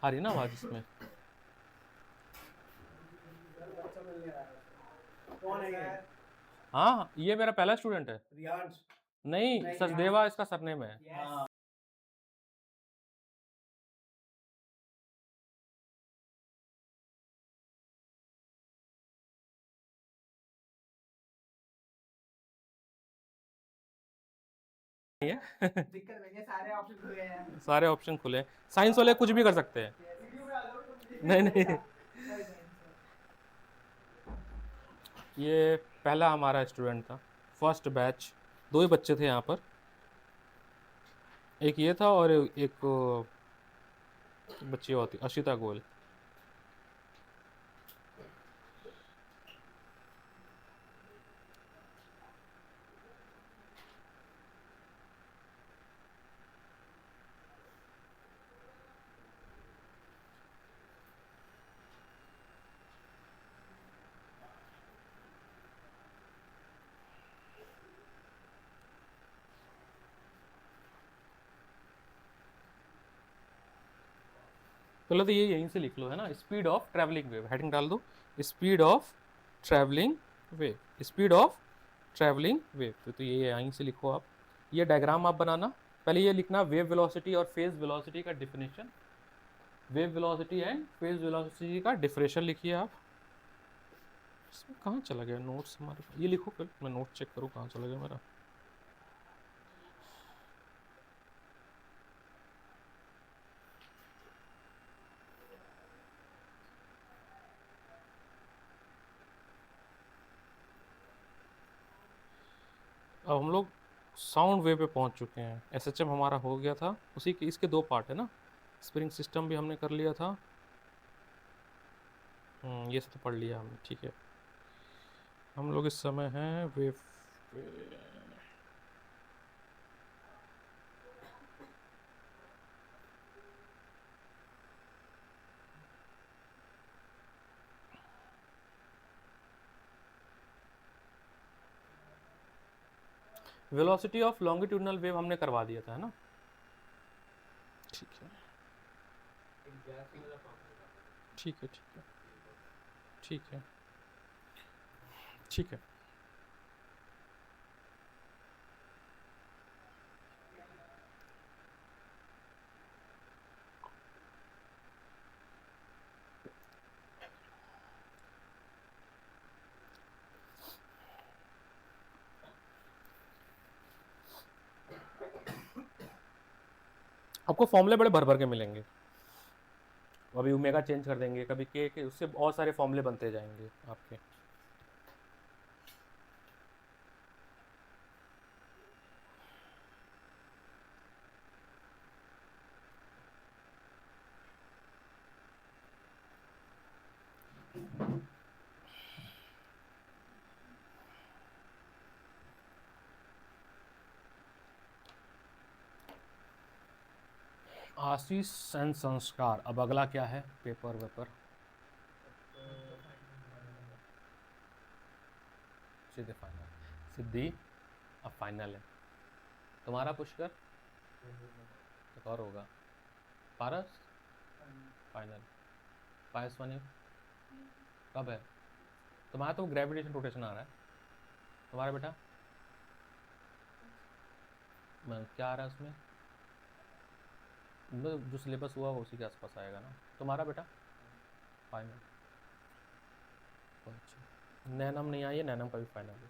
Speaker 1: आ रही ना आवाज इसमें? हाँ, ये मेरा पहला स्टूडेंट है। नहीं, सचदेवा इसका सरनेम है। दिक्कत नहीं है, सारे ऑप्शन खुले हैं। सारे ऑप्शन खुले हैं, साइंस वाले कुछ भी कर सकते हैं। नहीं नहीं, ये पहला हमारा स्टूडेंट था, फर्स्ट बैच। 2 ही बच्चे थे यहाँ पर, एक ये था और एक बच्ची और थी, अशिता गोयल। पहले तो ये यहीं से लिख लो, है ना, speed of travelling wave, heading डाल दो, speed of travelling wave, speed of travelling wave. तो ये यहीं से लिखो आप। ये डायग्राम आप बनाना, पहले ये लिखना वेव वेलोसिटी और फेज वेलोसिटी का definition. Wave velocity and phase velocity का डिफरेंशियल लिखिए आप। इसमें कहाँ चला गया नोट्स हमारे पास? ये लिखो, फिर मैं नोट चेक करूँ कहाँ चला गया मेरा। अब हम लोग साउंड वेव पे पहुंच चुके हैं। एसएचएम हमारा हो गया था, उसी के इसके 2 पार्ट है ना। स्प्रिंग सिस्टम भी हमने कर लिया था। ये सब तो पढ़ लिया हमने, ठीक है। हम लोग इस समय हैं वेव पे। वेलोसिटी ऑफ लॉन्गिट्यूडनल वेव हमने करवा दिया था, है ना। ठीक है ठीक है ठीक है ठीक है ठीक है। आपको फॉर्मूले बड़े भर भर के मिलेंगे। अभी ओमेगा चेंज कर देंगे, कभी के उससे बहुत सारे फॉर्मूले बनते जाएंगे आपके। आशीष एंड संस्कार, अब अगला क्या है? पेपर वेपर सीधे फाइनल। सिद्धि अब फाइनल है तुम्हारा। पुष्कर एक और होगा। पारस फाइनल। पायस्वानी कब है तुम्हारा? तो ग्रेविटेशन रोटेशन आ रहा है तुम्हारा बेटा। क्या आ रहा है उसमें? जो सिलेबस हुआ वो उसी के आसपास आएगा ना तुम्हारा बेटा। फाइनल। अच्छा, नैनम नहीं आई है, नैनम का भी फाइनल है।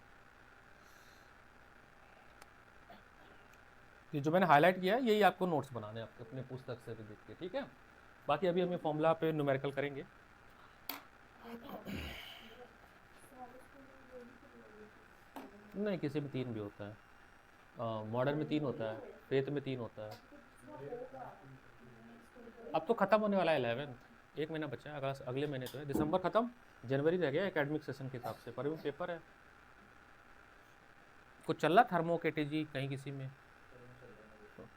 Speaker 1: ये जो मैंने हाईलाइट किया है यही आपको नोट्स बनाने हैं आपके अपने पुस्तक से भी देख के, ठीक है। बाकी अभी हम ये फॉर्मूला पे न्यूमेरिकल करेंगे। नहीं, किसी में 3 भी होता है, मॉडर्न में 3 होता है, फेथ में 3 होता है। अब तो खत्म होने वाला है 11th, 1 महीना बचा है, अगले महीने तो है, दिसंबर खत्म, जनवरी रह गया एकेडमिक सेशन के हिसाब से, पर भी पेपर है। कुछ चल रहा थर्मो केटीजी कहीं किसी में?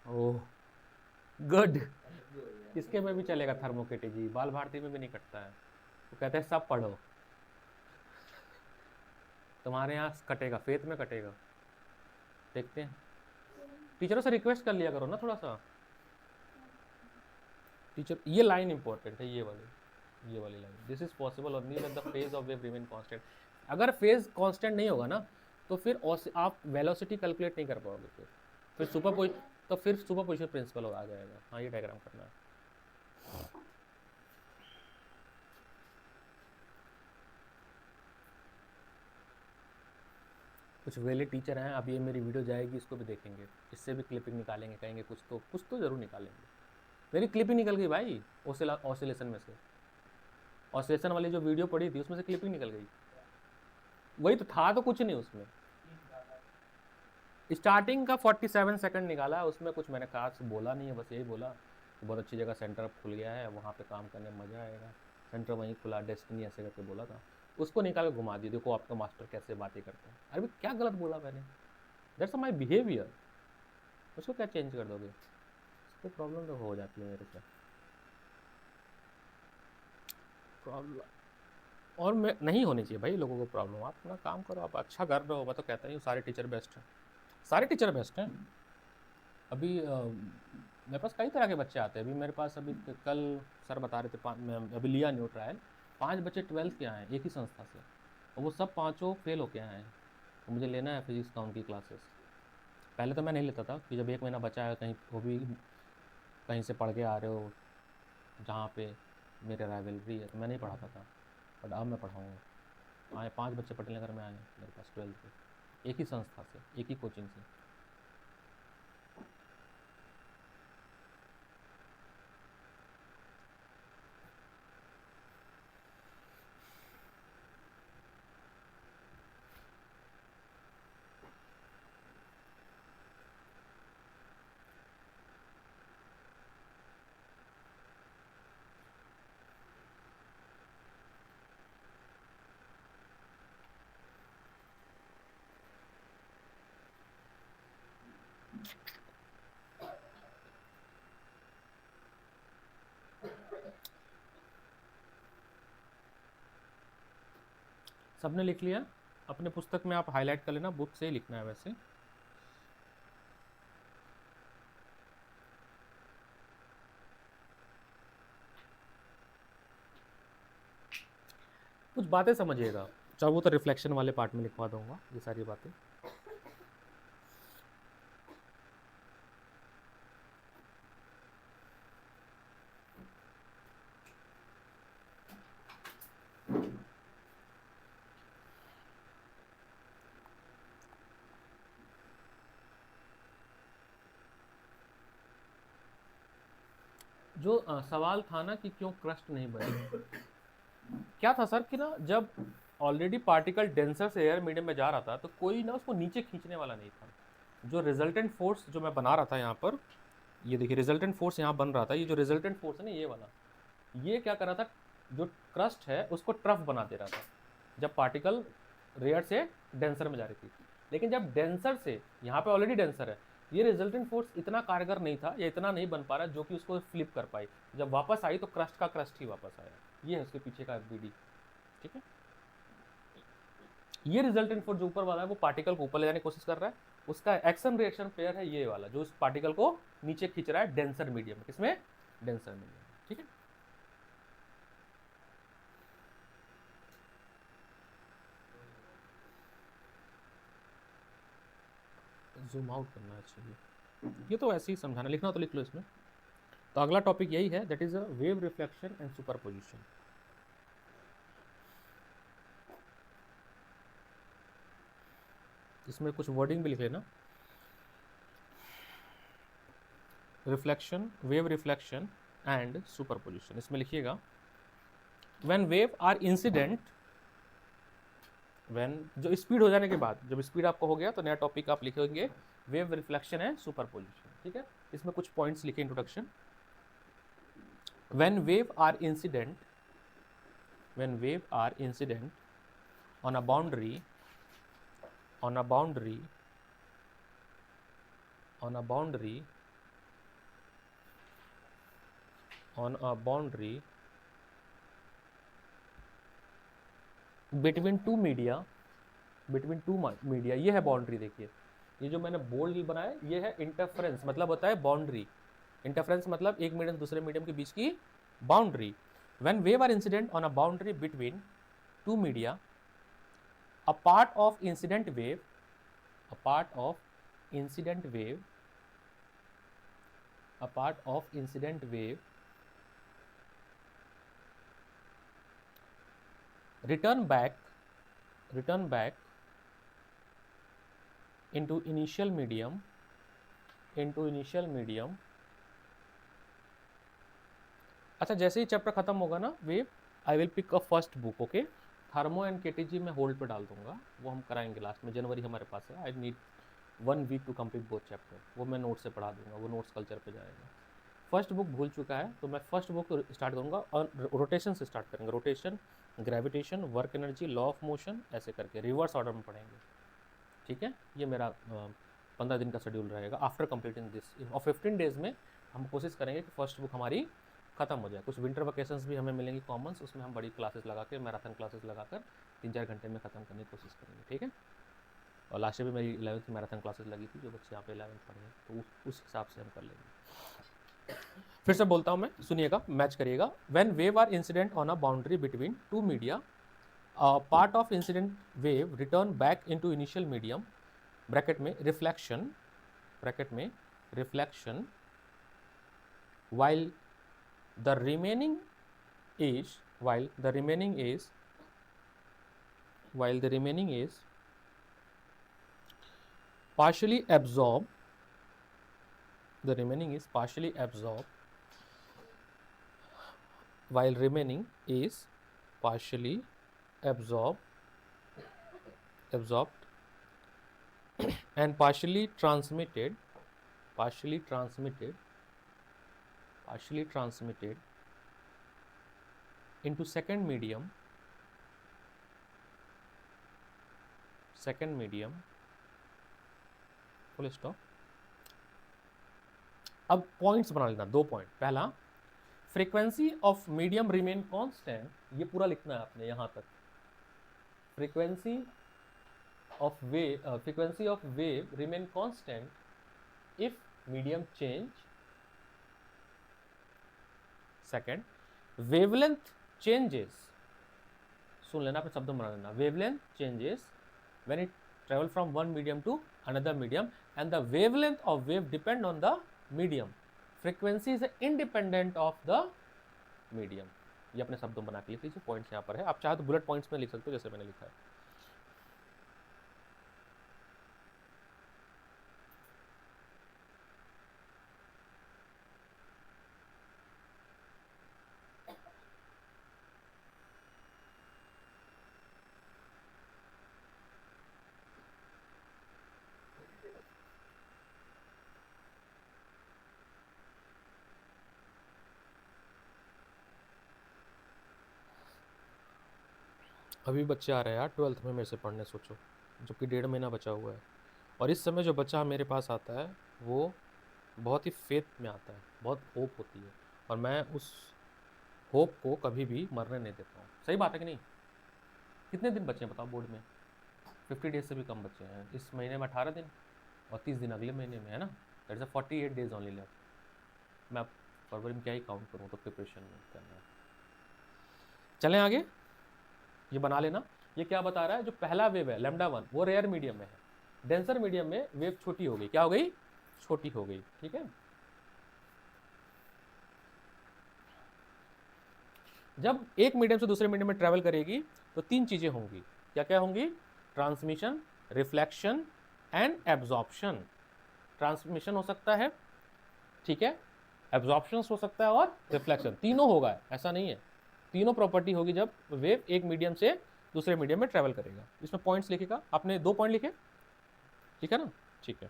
Speaker 1: ओह गुड, इसके में भी चलेगा थर्मो केटीजी, बाल भारती में भी नहीं कटता है। वो कहते हैं सब पढ़ो, तुम्हारे यहाँ कटेगा, फेथ में कटेगा, देखते हैं। टीचरों से रिक्वेस्ट कर लिया करो ना थोड़ा सा। टीचर, ये लाइन इंपॉर्टेंट है, ये वाली line, this is possible only when the phase of wave remain constant. अगर फेज कांस्टेंट नहीं होगा ना तो फिर आप वेलोसिटी कैलकुलेट नहीं कर पाओगे, फिर सुपरपोजिशन प्रिंसिपल आ जाएगा। हाँ, ये डायग्राम करना है। कुछ वेले टीचर हैं, अब ये मेरी वीडियो जाएगी, इसको भी देखेंगे, इससे भी क्लिपिंग निकालेंगे, कहेंगे कुछ तो जरूर निकालेंगे। मेरी क्लिपिंग निकल गई भाई ऑसिलेशन में से, ऑसिलेशन वाली जो वीडियो पड़ी थी उसमें से क्लिपिंग निकल गई। वही तो था, तो कुछ नहीं उसमें। स्टार्टिंग का 47 सेकंड निकाला है, उसमें कुछ मैंने खास बोला नहीं है, बस यही बोला कि बहुत अच्छी जगह सेंटर अब खुल गया है, वहाँ पे काम करने में मज़ा आएगा, सेंटर वहीं खुला, डेस्टिनी ऐसे करके बोला था। उसको निकाल के घुमा दिया, देखो आपका मास्टर कैसे बातें करते हैं। अरे क्या गलत बोला मैंने? दैट्स माई बिहेवियर, उसको क्या चेंज कर दोगे? उसको प्रॉब्लम तो हो जाती है मेरे से, प्रॉब्लम। और मैं नहीं होनी चाहिए भाई लोगों को प्रॉब्लम, आप अपना काम करो, आप अच्छा कर रहे हो, मैं तो कहता ही हूँ सारे टीचर बेस्ट हैं, सारे टीचर बेस्ट हैं। अभी मेरे पास कई तरह के बच्चे आते हैं, अभी मेरे पास अभी कल सर बता रहे थे, मैं अभी लिया न्यू ट्रायल, 5 बच्चे 12th के आए हैं एक ही संस्था से, और वो सब 5 फेल होके आए हैं, तो मुझे लेना है फिजिक्स का उनकी क्लासेस। पहले तो मैं नहीं लेता था, कि जब 1 महीना बचा है, कहीं वो भी कहीं से पढ़ के आ रहे हो जहाँ पे मेरे राइवलरी है, तो मैं नहीं पढ़ाता था, बट अब मैं पढ़ाऊँगा। आए 5 बच्चे पटेल नगर में आए हैं मेरे पास 12th के, एक ही संस्था से, एक ही कोचिंग से। सबने लिख लिया? अपने पुस्तक में आप हाईलाइट कर लेना, बुक से ही लिखना है वैसे। कुछ बातें समझिएगा, चाहे वो तो रिफ्लेक्शन वाले पार्ट में लिखवा दूंगा ये सारी बातें। जो सवाल था ना कि क्यों क्रस्ट नहीं बनी, क्या था सर कि ना जब ऑलरेडी पार्टिकल डेंसर से एयर मीडियम में जा रहा था तो कोई ना उसको नीचे खींचने वाला नहीं था। जो रिजल्टेंट फोर्स जो मैं बना रहा था यहाँ पर, ये देखिए रिजल्टेंट फोर्स यहाँ बन रहा था, ये जो रिजल्टेंट फोर्स है ना ये वाला, ये क्या कर रहा था, जो क्रस्ट है उसको ट्रफ बना दे रहा था जब पार्टिकल रेयर से डेंसर में जा रही थी। लेकिन जब डेंसर से, यहाँ पे ऑलरेडी डेंसर है, ये रिजल्टेंट फोर्स इतना कारगर नहीं था या इतना नहीं बन पा रहा जो कि उसको फ्लिप कर पाई। जब वापस आई तो क्रस्ट का क्रस्ट ही वापस आया। ये है उसके पीछे का एफबीडी। ठीक है, ये रिजल्टेंट फोर्स जो ऊपर वाला है वो पार्टिकल को ऊपर ले जाने की कोशिश कर रहा है, उसका एक्शन रिएक्शन पेयर है ये वाला जो उस पार्टिकल को नीचे खींच रहा है डेंसर मीडियम में। किसमें? Denser medium. ठीक है, जूम आउट करना चाहिए। ये तो ऐसे ही समझाना, लिखना तो लिख लो इसमें। तो अगला टॉपिक यही है, that is a wave reflection and superposition. इसमें कुछ वर्डिंग भी लिख लेना। Reflection, wave reflection and superposition, इसमें लिखिएगा when wave are incident, when जो स्पीड हो जाने के बाद, जब स्पीड आपको हो गया तो नया टॉपिक आप लिखेंगे वेव रिफ्लेक्शन एंड सुपरपोजिशन। ठीक है, इसमें कुछ पॉइंट्स लिखे introduction. When wave are incident, when wave are incident on a boundary, on a boundary, on a boundary, on a boundary between two media, between two media, ये है बाउंड्री। देखिए ये जो मैंने बोल्ड बनाया ये है इंटरफेरेंस, मतलब होता है बाउंड्री। इंटरफेरेंस मतलब एक मीडियम दूसरे मीडियम के बीच की boundary. When wave are incident on a boundary between two media, a part of incident wave, a part of incident wave, a part of incident wave return back into initial medium, into initial medium। अच्छा, जैसे ही चैप्टर खत्म होगा ना wave, I will pick a first book. Okay, thermo and KTG में होल्ड पे डाल दूंगा, वो हम कराएंगे लास्ट में। जनवरी हमारे पास है, I need 1 week to complete both chapter, वो मैं नोट से पढ़ा दूंगा, वो नोट्स कल्चर पे जाएगा। फर्स्ट बुक भूल चुका है तो मैं फर्स्ट बुक स्टार्ट करूँगा और रोटेशन से स्टार्ट करेंगे। Rotation, gravitation, work energy, law of motion, ऐसे करके रिवर्स ऑर्डर में पढ़ेंगे। ठीक है, ये मेरा 15 दिन का शेड्यूल रहेगा आफ्टर कंप्लीटिंग दिस। और 15 डेज में हम कोशिश करेंगे कि फर्स्ट बुक हमारी खत्म हो जाए। कुछ विंटर वैकेशंस भी हमें मिलेंगी कॉमन्स, उसमें हम बड़ी क्लासेस लगा के, मैराथन क्लासेस लगा कर 3-4 घंटे में ख़त्म करने की कोशिश करेंगे। ठीक है, और लास्ट ईयर भी मेरी 11th मैराथन क्लासेस लगी थी, जो बच्चे यहाँ पे 11th पढ़े हैं, तो उस हिसाब से हम कर लेंगे। फिर से बोलता हूँ मैं, सुनिएगा, मैच करिएगा। When wave are incident on a boundary between two media, part of incident wave return back into initial medium, bracket में रिफ्लेक्शन, ब्रैकेट में reflection, while the remaining is, while the remaining is, while the remaining is partially absorbed, the remaining is partially absorbed, while remaining is partially absorbed, and partially transmitted, partially transmitted, partially transmitted into second medium, second medium, full stop. अब पॉइंट्स बना लेना, 2 पॉइंट। पहला, frequency of medium remain constant, ये पूरा लिखना है आपने यहां तक। Frequency of wave, frequency of wave remain constant if medium change. Second, wavelength changes, सुन लेना, अपने शब्दों में बना लेना। Wavelength changes when it travel from one medium to another medium, and the wavelength of wave depend on the medium. Frequency is independent of the medium. ये अपने शब्दों में बना के लिख लीजिए, पॉइंट्स यहाँ पर है। आप चाहे तो बुलेट पॉइंट्स में लिख सकते हो जैसे मैंने लिखा है। अभी बच्चे आ रहे हैं यार 12th में मेरे से पढ़ने, सोचो, जबकि 1.5 महीना बचा हुआ है। और इस समय जो बच्चा मेरे पास आता है वो बहुत ही फेथ में आता है, बहुत होप होती है, और मैं उस होप को कभी भी मरने नहीं देता हूँ। सही बात है कि नहीं? कितने दिन बचे हैं बताओ बोर्ड में? 50 डेज से भी कम बचे हैं। इस महीने में 18 दिन और 30 दिन अगले महीने में है ना। That is 48 days only left. मैं अब फरवरी में क्या ही काउंट करूँ, तो प्रिपरेशन में करना है। चलें आगे, ये बना लेना। ये क्या बता रहा है, जो पहला वेव है λ1 वो रेयर मीडियम में है, डेंसर मीडियम में वेव छोटी हो गई। क्या हो गई? छोटी हो गई। ठीक है। जब एक मीडियम से दूसरे मीडियम में ट्रेवल करेगी तो 3 चीजें होंगी। क्या क्या होंगी? Transmission, reflection and absorption. Transmission हो सकता है, ठीक है, एब्जॉर्प्शन हो सकता है, और रिफ्लेक्शन। तीनों होगा, ऐसा नहीं है, तीनों प्रॉपर्टी होगी जब वेव एक मीडियम से दूसरे मीडियम में ट्रेवल करेगा। इसमें पॉइंट्स लिखेगा, आपने 2 पॉइंट लिखे, ठीक है ना? ठीक है।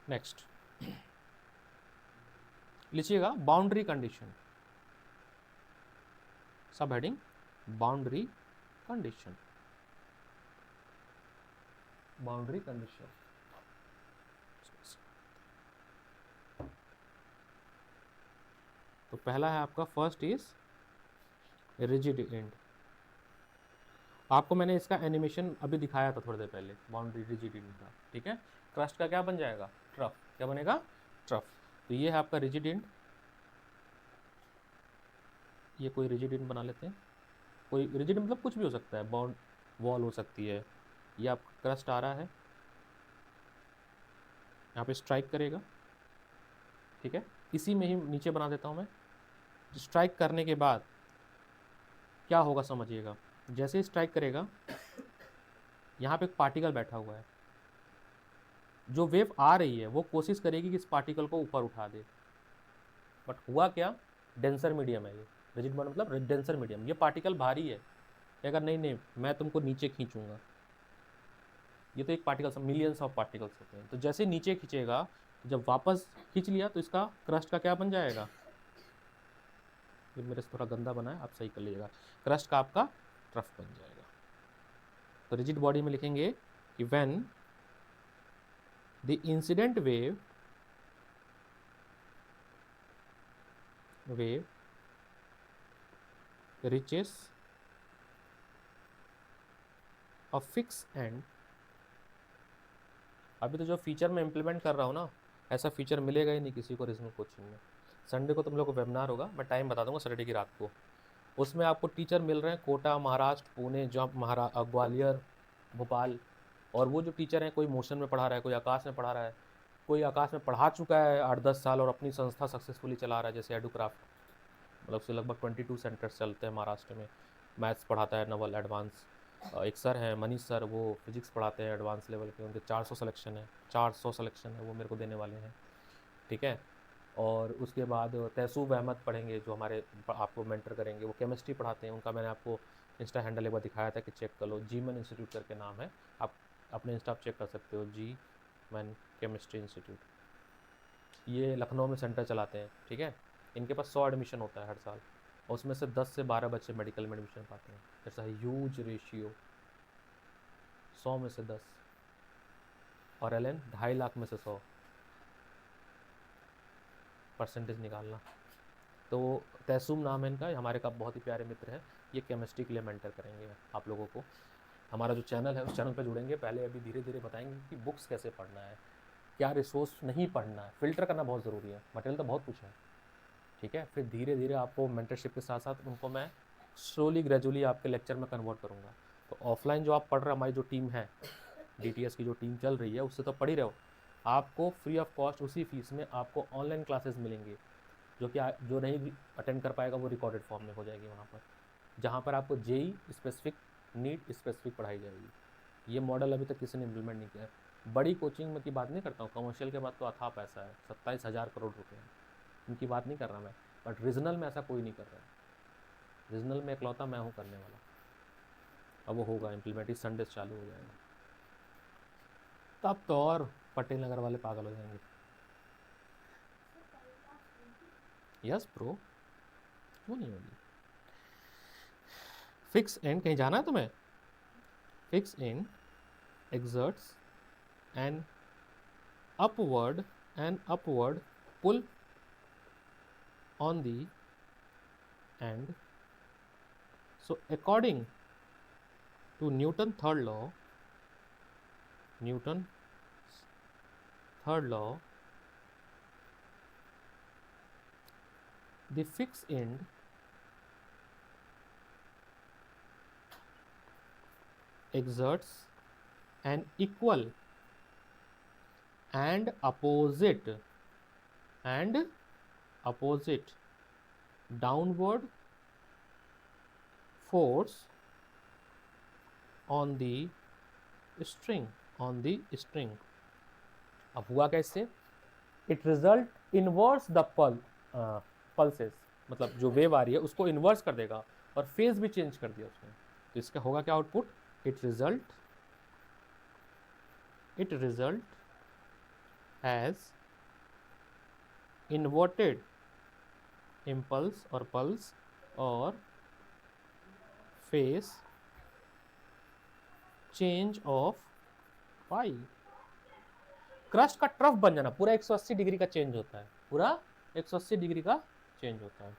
Speaker 1: नेक्स्ट लिखिएगा बाउंड्री कंडीशन, सब heading boundary condition. Boundary condition तो पहला है आपका, फर्स्ट इज रिजिड एंड। आपको मैंने इसका एनिमेशन अभी दिखाया था थोड़ी देर पहले, बाउंड्री रिजिड एंड का, ठीक है। क्रस्ट का क्या बन जाएगा? ट्रफ। क्या बनेगा? ट्रफ। तो ये है आपका रिजिड एंड। ये कोई रिजिड एंड बना लेते हैं। कोई रिजिड मतलब कुछ भी हो सकता है, बाउंड वॉल हो सकती है। ये आपका क्रस्ट आ रहा है, यहाँ पे स्ट्राइक करेगा, ठीक है। इसी में ही नीचे बना देता हूँ मैं। स्ट्राइक करने के बाद क्या होगा समझिएगा। जैसे ही स्ट्राइक करेगा, यहाँ पे एक पार्टिकल बैठा हुआ है, जो वेव आ रही है वो कोशिश करेगी कि इस पार्टिकल को ऊपर उठा दे, बट हुआ क्या? डेंसर मीडियम है ये। रिजिड बॉन्ड मतलब डेंसर मीडियम। ये पार्टिकल भारी है, अगर नहीं नहीं मैं तुमको नीचे खींचूंगा। ये तो एक पार्टिकल, मिलियंस ऑफ पार्टिकल्स होते हैं, तो जैसे नीचे खींचेगा, जब वापस खींच लिया तो इसका क्रस्ट का क्या बन जाएगा? ये मेरे से थोड़ा गंदा बना है, आप सही कर लीजिएगा। क्रस्ट का आपका ट्रफ बन जाएगा। तो रिजिड बॉडी में लिखेंगे कि when the incident wave reaches a fix end। अभी तो जो फीचर मैं इम्प्लीमेंट कर रहा हूँ ना, ऐसा फीचर मिलेगा ही नहीं किसी को रीजनल कोचिंग में। संडे को तुम लोग को वेबिनार होगा, मैं टाइम बता दूंगा सैटरडे की रात को। उसमें आपको टीचर मिल रहे हैं कोटा, महाराष्ट्र, पुणे, जब ग्वालियर, भोपाल। और वो जो टीचर हैं, कोई मोशन में पढ़ा रहा है, कोई आकाश में पढ़ा रहा है, कोई आकाश में पढ़ा चुका है 8-10 साल और अपनी संस्था सक्सेसफुली चला रहा है, जैसे एडुक्राफ्ट। मतलब उससे लगभग 22 सेंटर्स चलते हैं महाराष्ट्र में। मैथ्स पढ़ाता है नवल एडवांस। एक सर हैं मनीष सर, वो फिजिक्स पढ़ाते हैं एडवांस लेवल के, उनके 400 सिलेक्शन है, 400 सिलेक्शन है, वो मेरे को देने वाले हैं, ठीक है। और उसके बाद तहसूब अहमद पढ़ेंगे, जो हमारे आपको मेंटर करेंगे, वो केमिस्ट्री पढ़ाते हैं। उनका मैंने आपको इंस्टा हैंडल एक बार दिखाया था कि चेक कर लो, जी मैन इंस्टीट्यूट करके नाम है, आप अपने इंस्टा चेक कर सकते हो, जी मैन केमिस्ट्री इंस्टीट्यूट। ये लखनऊ में सेंटर चलाते हैं, ठीक है। इनके पास 100 एडमिशन होता है हर साल, और उसमें से 10 से 12 बच्चे मेडिकल में एडमिशन पाते हैं। ऐसा ह्यूज रेशियो, 100 में से 10। और एल एन 2.5 लाख में से 100 परसेंटेज निकालना। तो तहसूम नाम है इनका, हमारे का बहुत ही प्यारे मित्र हैं। ये केमिस्ट्री के लिए मेंटर करेंगे आप लोगों को। हमारा जो चैनल है उस चैनल पर जुड़ेंगे, पहले अभी धीरे धीरे बताएंगे कि बुक्स कैसे पढ़ना है, क्या रिसोर्स नहीं पढ़ना है, फिल्टर करना बहुत ज़रूरी है, मटेरियल तो बहुत कुछ है, ठीक है। फिर धीरे धीरे आपको मेंटरशिप के साथ साथ उनको मैं स्लोली ग्रेजुअली आपके लेक्चर में कन्वर्ट करूँगा। तो ऑफलाइन जो आप पढ़ रहे, हमारी जो टीम है, DTS की जो टीम चल रही है, उससे तो पढ़ ही रहे हो। आपको फ्री ऑफ कॉस्ट उसी फीस में आपको ऑनलाइन क्लासेस मिलेंगी, जो कि जो नहीं अटेंड कर पाएगा वो रिकॉर्डेड फॉर्म में हो जाएगी वहाँ पर, जहाँ पर आपको जेई स्पेसिफिक, नीट स्पेसिफिक पढ़ाई जाएगी। ये मॉडल अभी तक किसी ने इम्प्लीमेंट नहीं किया है। बड़ी कोचिंग में की बात नहीं करता हूँ, कमर्शियल के बाद तो अथाह पैसा है, 27,000 करोड़ रुपये है, इनकी बात नहीं कर रहा मैं, बट रीजनल में ऐसा कोई नहीं कर रहा है। रीजनल में इकलौता मैं हूँ करने वाला। अब वो होगा इम्प्लीमेंट, इस संडे से चालू हो जाएगा। तब तो और पटेल नगर वाले पागल हो जाएंगे। यस ब्रो, क्यों नहीं होगी। फिक्स एंड, कहीं जाना है तुम्हें? Fix and exerts an upward pull on the end. So according to Newton's third law, the fixed end exerts an equal and opposite downward force on the string. अब हुआ कैसे? It result inverse the pulses, मतलब जो वेव आ रही है उसको इन्वर्स कर देगा और फेज भी चेंज कर दिया उसने। तो इसका होगा क्या output? It result as inverted impulse और पल्स और phase change of pi. Crest का ट्रफ बन जाना, पूरा 180 डिग्री का चेंज होता है, पूरा 180 डिग्री का चेंज होता है।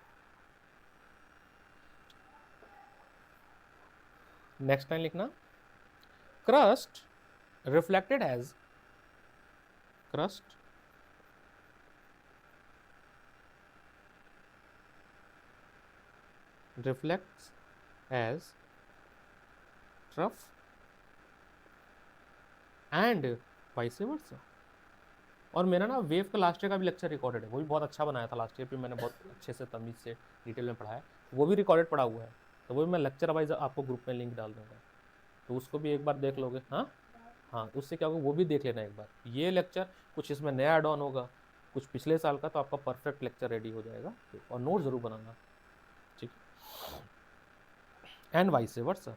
Speaker 1: नेक्स्ट लाइन लिखना, crest reflected as reflects as trough and vice versa। और मेरा ना वेव का लास्ट ईयर का भी लेक्चर रिकॉर्डेड है, वो भी बहुत अच्छा बनाया था लास्ट ईयर पे, मैंने बहुत अच्छे से तमीज़ से डिटेल में पढ़ाया, वो भी रिकॉर्डेड पड़ा हुआ है। तो वो भी मैं लेक्चर वाइज आपको ग्रुप में लिंक डाल दूँगा, तो उसको भी एक बार देख लोगे। हाँ, उससे क्या होगा वो भी देख लेना एक बार। ये लेक्चर कुछ इसमें नया ऐड ऑन होगा, कुछ पिछले साल का, तो आपका परफेक्ट लेक्चर रेडी हो जाएगा। और नोट ज़रूर बनाना, ठीक है। एंड वाइस वर्सा,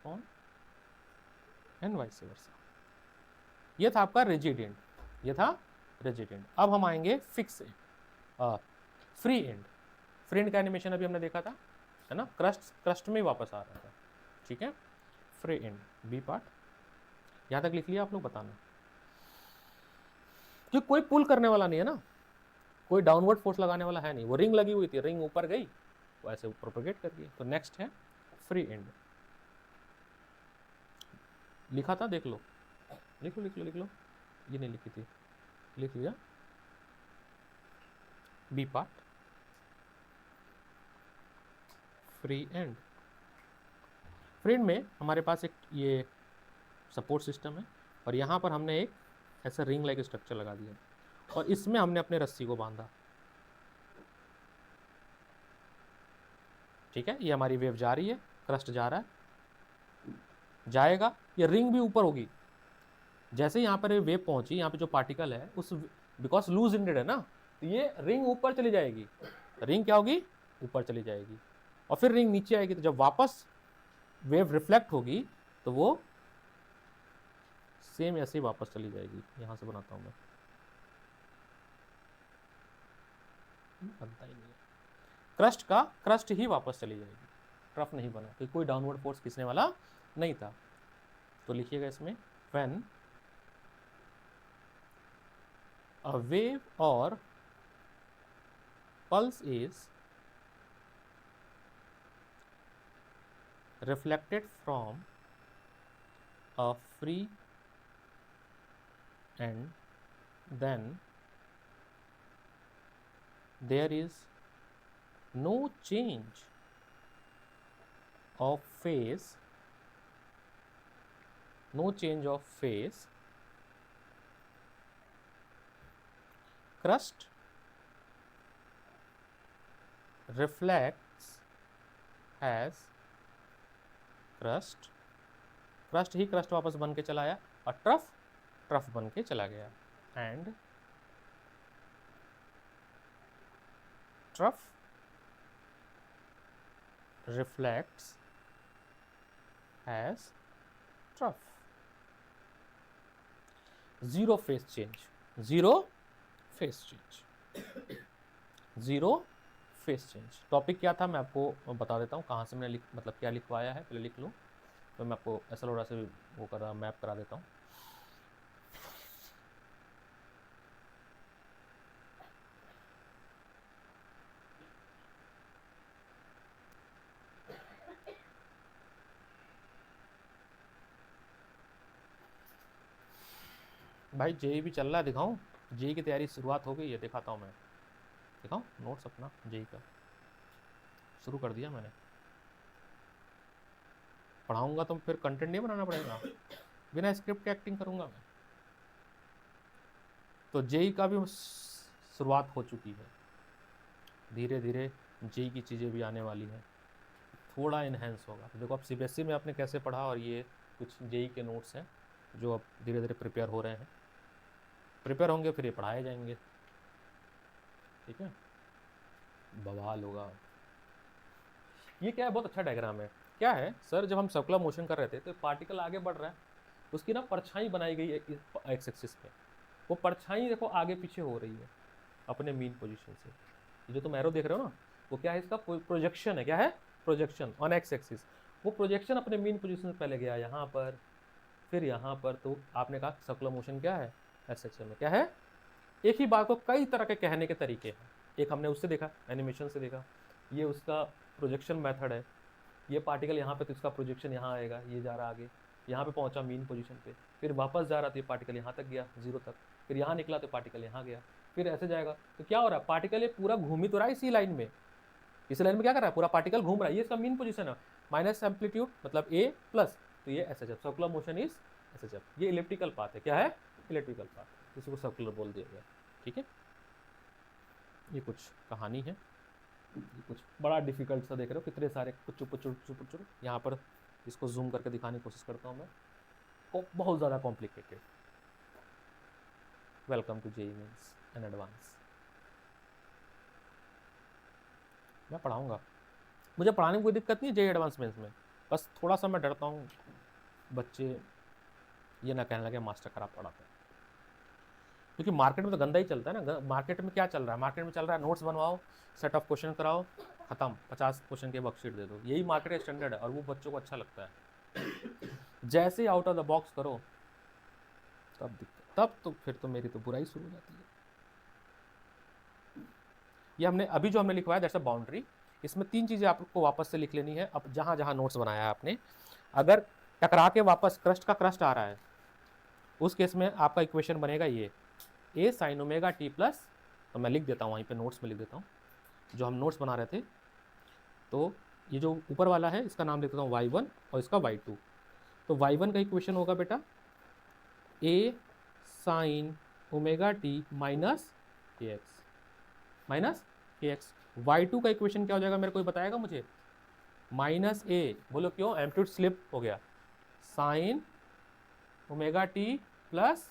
Speaker 1: कौन? And vice versa. ये था आपका रिजिड एंड, अब हम आएंगे fix and, free end. Free and का एनिमेशन अभी हमने देखा था, है ना, क्रस्ट में वापस आ रहा था, ठीक है। फ्री एंड बी पार्ट, यहाँ तक लिख लिया आप लोग, बताना। तो कोई पुल करने वाला नहीं है ना, कोई डाउनवर्ड फोर्स लगाने वाला है नहीं, वो रिंग लगी हुई थी, रिंग ऊपर गई वो ऐसे प्रोपेगेट कर गई। तो नेक्स्ट है फ्री एंड, लिखा था, देख लो, लिख लो, ये नहीं लिखी थी, लिख लिया। B part, free end. Free end में हमारे पास एक ये सपोर्ट सिस्टम है, और यहाँ पर हमने एक ऐसा रिंग लाइक स्ट्रक्चर लगा दिया, और इसमें हमने अपने रस्सी को बांधा, ठीक है। ये हमारी वेव जा रही है, क्रस्ट जा रहा है, जाएगा, ये रिंग भी ऊपर होगी। जैसे यहाँ पर वेव पहुंची, यहाँ पे जो पार्टिकल है उस, बिकॉज लूज एंडेड है ना, तो ये रिंग ऊपर चली जाएगी, रिंग क्या होगी? ऊपर चली जाएगी, और फिर रिंग नीचे आएगी। तो जब वापस वेव रिफ्लेक्ट होगी तो वो सेम ऐसे ही वापस चली जाएगी। यहाँ से बनाता हूँ मैं, बनता ही नहीं है। क्रस्ट ही वापस चली जाएगी, ट्रफ नहीं बना, कि कोई डाउनवर्ड फोर्स खींचने वाला नहीं था। तो लिखिएगा इसमें, व्हेन अ वेव और pulse is reflected from a free end, then there is no change of phase, crust reflects as crust ही क्रस्ट वापस बन के चला आया, और ट्रफ ट्रफ बन के चला गया, and trough reflects as trough. Zero phase change, zero phase change, zero phase change. Topic क्या था मैं आपको बता देता हूँ, कहाँ से मैंने मतलब क्या लिखवाया है, पहले लिख लूँ तो मैं आपको ऐसा थोड़ा से वो कर रहा मैप करा देता हूँ. भाई जेई भी चल रहा है, दिखाऊं? जेई की तैयारी शुरुआत हो गई है, दिखाता हूँ मैं. दिखाऊं नोट्स अपना जेई का शुरू कर दिया मैंने. पढ़ाऊंगा तो फिर कंटेंट नहीं बनाना पड़ेगा, बिना स्क्रिप्ट के एक्टिंग करूंगा मैं. तो जेई का भी शुरुआत हो चुकी है, धीरे धीरे जेई की चीज़ें भी आने वाली हैं, थोड़ा इन्हेंस होगा. तो देखो अब सीबीएसई में आपने कैसे पढ़ा, और ये कुछ जेई के नोट्स हैं जो अब धीरे धीरे प्रिपेयर हो रहे हैं, प्रिपेयर होंगे फिर ये पढ़ाए जाएंगे. ठीक है, बवाल होगा. ये क्या है, बहुत अच्छा डायग्राम है. क्या है सर, जब हम सर्कुलर मोशन कर रहे थे तो पार्टिकल आगे बढ़ रहा है, उसकी ना परछाई बनाई गई है एक्स एक्सिस पे. वो परछाई देखो आगे पीछे हो रही है अपने मीन पोजीशन से. ये जो तुम एरो देख रहे हो ना, वो क्या है, इसका प्रोजेक्शन है. क्या है? Projection on x axis. वो प्रोजेक्शन अपने मीन पोजीशन से पहले गया यहाँ पर, फिर यहाँ पर. तो आपने कहा सर्कुलर मोशन क्या है, एसएचएम में क्या है. एक ही बात को कई तरह के कहने के तरीके हैं. एक हमने उससे देखा, एनिमेशन से देखा, ये उसका प्रोजेक्शन मेथड है. ये पार्टिकल यहाँ पे तो इसका प्रोजेक्शन यहाँ आएगा, ये जा रहा आगे, यहाँ पे पहुँचा मीन पोजीशन पे, फिर वापस जा रहा तो ये पार्टिकल यहाँ तक गया, जीरो तक, फिर यहाँ निकला तो पार्टिकल यहाँ गया, फिर ऐसे जाएगा. तो क्या हो रहा है, पार्टिकल ये पूरा घूम ही तो रहा है इसी लाइन में. इस लाइन में क्या कर रहा है, पूरा पार्टिकल घूम रहा है. ये इसका मीन पोजीशन है, माइनस एम्पलीट्यूड मतलब ए प्लस, तो ये SHF, circular motion is SHF. ये इलेक्ट्रिकल पाथ है. क्या है? इलेक्ट्रिकल पाथ, इसी को सर्कुलर बोल दिया गया. ठीक है, ये कुछ कहानी है. ये कुछ बड़ा डिफिकल्ट सा देख रहे हो, कितने सारे कुचु पुचु पुचु. यहाँ पर इसको जूम करके दिखाने की कोशिश करता हूँ मैं, बहुत ज़्यादा complicated. Welcome to JEE mains and advance. मैं पढ़ाऊँगा, मुझे पढ़ाने में कोई दिक्कत नहीं है जेईई एडवांस मेंस में. बस थोड़ा सा मैं डरता हूँ बच्चे ये ना कहने लगे मास्टर खराब पढ़ाते हैं, क्योंकि मार्केट में तो गंदा ही चलता है ना. मार्केट में क्या चल रहा है, मार्केट में चल रहा है नोट्स बनवाओ, सेट ऑफ क्वेश्चन कराओ, खत्म, 50 क्वेश्चन के वर्कशीट दे दो. यही मार्केट स्टैंडर्ड है और वो बच्चों को अच्छा लगता है. जैसे ही आउट ऑफ द बॉक्स करो तब दिक्कत, तब तो फिर तो मेरी तो बुराई शुरू हो जाती है. ये हमने अभी जो हमने लिखवाया दैट्स अ बाउंड्री. इसमें 3 चीज़ें आपको वापस से लिख लेनी है. अब जहाँ जहाँ नोट्स बनाया है आपने, अगर टकरा के वापस क्रस्ट का क्रस्ट आ रहा है, उस केस में आपका इक्वेशन बनेगा ये ए साइन ओमेगा टी प्लस. तो मैं लिख देता हूँ वहीं पे, नोट्स में लिख देता हूँ जो हम नोट्स बना रहे थे. तो ये जो ऊपर वाला है इसका नाम लिख देता हूँ y1 और इसका y2. तो y1 का इक्वेशन होगा बेटा ए sine omega T minus k x, minus k x. y2 का इक्वेशन क्या हो जाएगा, मेरे कोई बताएगा मुझे? माइनस ए. बोलो क्यों? एम्पलीट्यूड स्लिप हो गया. साइन ओमेगा टी प्लस,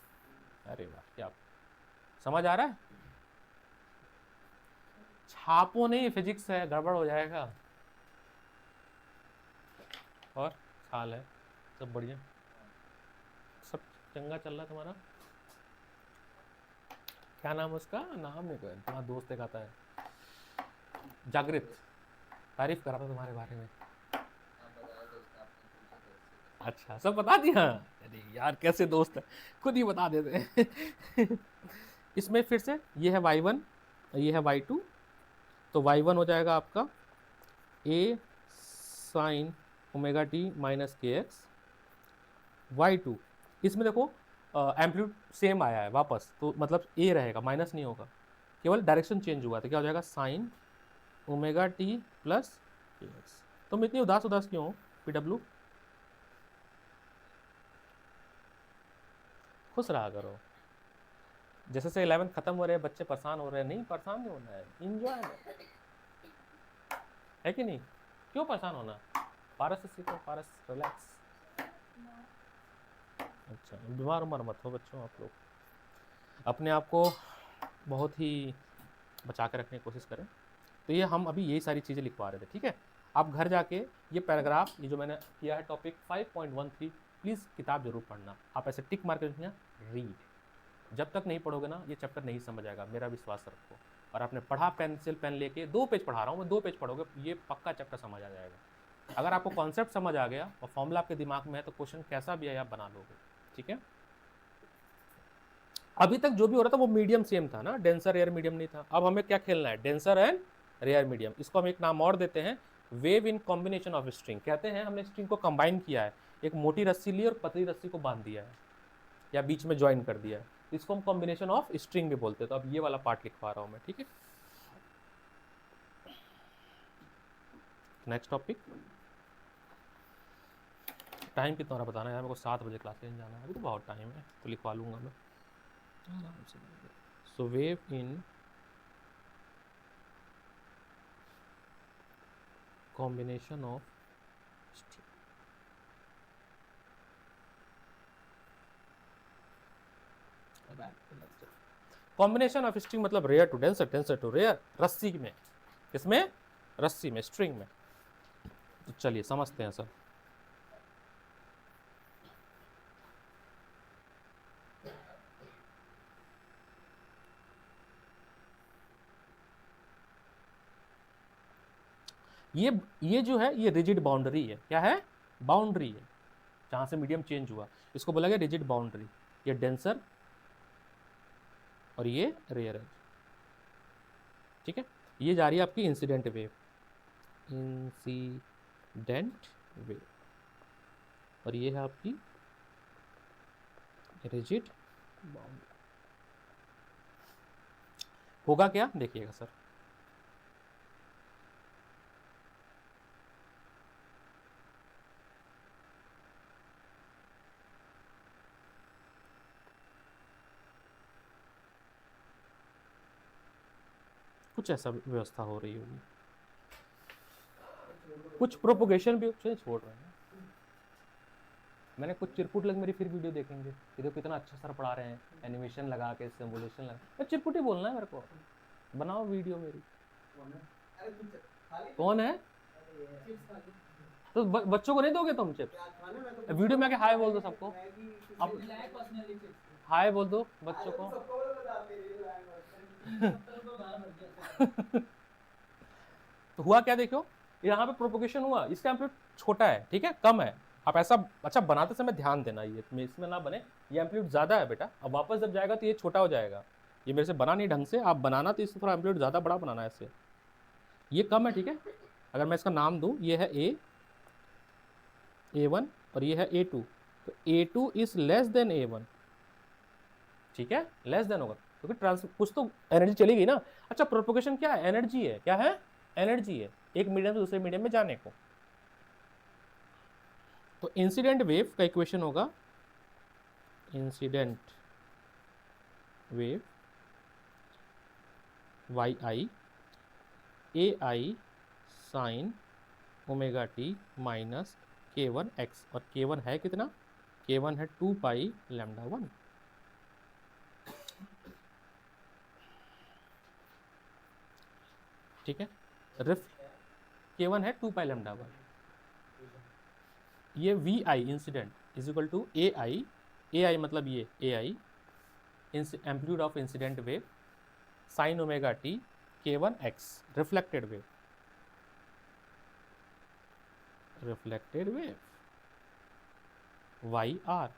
Speaker 1: अरे वाह, क्या समझ आ रहा है? छापो नहीं, फिजिक्स है, गड़बड़ हो जाएगा. और हाल है सब बढ़िया, सब चंगा चल रहा है तुम्हारा. क्या नाम है उसका, नाम नहीं कोई, तुम्हारा दोस्त एक आता है जागृत, तारीफ कर रहा था तुम्हारे बारे में. अच्छा, सब बता दिया. अरे यार कैसे दोस्त है, खुद ही बता देते हैं. इसमें फिर से ये है y1, ये है y2. तो y1 हो जाएगा आपका ए sine omega T minus k x. y2 इसमें देखो एम्पलीट्यूड सेम आया है वापस, तो मतलब ए रहेगा, माइनस नहीं होगा, केवल डायरेक्शन चेंज हुआ. तो क्या हो जाएगा, साइन ओमेगा टी प्लस के एक्स. तुम इतनी उदास उदास क्यों हो PW? खुश रहा करो. जैसे से 11th खत्म हो रहे हैं, बच्चे परेशान हो रहे हैं. नहीं, परेशान नहीं होना है, इंजॉय है कि नहीं. क्यों परेशान होना, पारस से सीखो, पारस रिलैक्स. अच्छा, बीमार उमार मत हो बच्चों, आप लोग अपने आप को बहुत ही बचा के रखने की कोशिश करें। तो ये हम अभी यही सारी चीज़ें लिखवा रहे थे, ठीक है। आप घर जाके ये पैराग्राफ, ये जो मैंने किया है टॉपिक 5.13, प्लीज़ किताब जरूर पढ़ना। आप ऐसे टिक मार के लिखना रीड। जब तक नहीं पढ़ोगे ना ये चैप्टर नहीं समझ आएगा, मेरा विश्वास रखो। और आपने पढ़ा, पेंसिल पेन लेके 2 पेज पढ़ा रहा हूँ मैं, 2 पेज पढ़ोगे ये पक्का चैप्टर समझ आ जाएगा। अगर आपको कॉन्सेप्ट समझ आ गया और फॉर्मूला आपके दिमाग में है तो क्वेश्चन कैसा भी है आप बना लोगे, ठीक है। अभी तक जो भी हो रहा था वो मीडियम सेम था ना, डेंसर रेयर मीडियम नहीं था। अब हमें क्या खेलना है, डेंसर एंड रेयर मीडियम। इसको हम एक नाम और देते हैं, wave in combination of string. कहते हैं हमने स्ट्रिंग को कंबाइन किया है, एक मोटी रस्सी ली और पतली रस्सी को बांध दिया है या बीच में ज्वाइन कर दिया है, इसको हम कॉम्बिनेशन ऑफ स्ट्रिंग भी बोलते हैं। तो अब ये वाला पार्ट लिखवा रहा हूं मैं, ठीक है। नेक्स्ट टॉपिक, टाइम कितना हो रहा बताना यार, मेरे को 7 बजे क्लास लेने जाना है, अभी तो बहुत टाइम है, तो लिखवा लूंगा मैं आराम से। So wave in combination of combination of string मतलब rare to denser, denser to rare, रस्सी में, किसमें, रस्सी में, स्ट्रिंग में। तो चलिए समझते हैं सर। ये जो है ये रिजिड बाउंड्री है, क्या है, बाउंड्री है, जहां से मीडियम चेंज हुआ इसको बोला गया रिजिड बाउंड्री। ये डेंसर और ये रेयर है, ठीक है। ये जा रही है आपकी इंसिडेंट वेव, इंसिडेंट वेव, और ये है आपकी रिजिड बाउंड्री। होगा क्या देखिएगा सर, कुछ ऐसा व्यवस्था हो रही होगी, कुछ प्रोपोगेशन भी छोड़ रहे हैं। मैंने कुछ चिरकुट लग मेरी फिर वीडियो देखेंगे, ये देखो कितना अच्छा सर पढ़ा रहे हैं, एनिमेशन लगा के, सिमुलेशन लगा, चिरकुट ही बोलना है मेरे को, बनाओ वीडियो मेरी। कौन है, तो बच्चों को नहीं दोगे तुम चिप्स, वीडियो में आके हाय बोल दो सबको, अब हाय बोल दो बच्चों को। तो हुआ क्या देखो, यहाँ पे प्रोपोगेशन हुआ, इसका एम्पलीट्यूड छोटा है, ठीक है, कम है। आप ऐसा अच्छा बनाते समय ध्यान देना, ये इसमें ना बने, ये एम्पलीट्यूड ज्यादा है बेटा, अब वापस जब जाएगा तो ये छोटा हो जाएगा। ये मेरे से बना नहीं ढंग से, आप बनाना तो इससे थोड़ा एम्पलीट्यूड ज्यादा बड़ा बनाना है इससे, ये कम है, ठीक है। अगर मैं इसका नाम दूं, ये है A1 और ये है A2, तो A2 is less than A1, ठीक है, लेस देन होगा क्योंकि कुछ तो एनर्जी चली गई ना। अच्छा, प्रोपोगेशन क्या है, एनर्जी है, क्या है, एनर्जी है, एक मीडियम से दूसरे मीडियम में जाने को। तो इंसिडेंट वेव का इक्वेशन होगा, incident wave Y I A I sine omega T minus K1 x, और K1 है कितना, K1 है 2 पाई लैम्डा 1, ठीक है। रिफ K1 है 2 पाई लैम्डा 1, ये V I incident is equal to A I मतलब ये A I amplitude of incident wave sine omega T K1 x reflected wave, reflected wave Y R,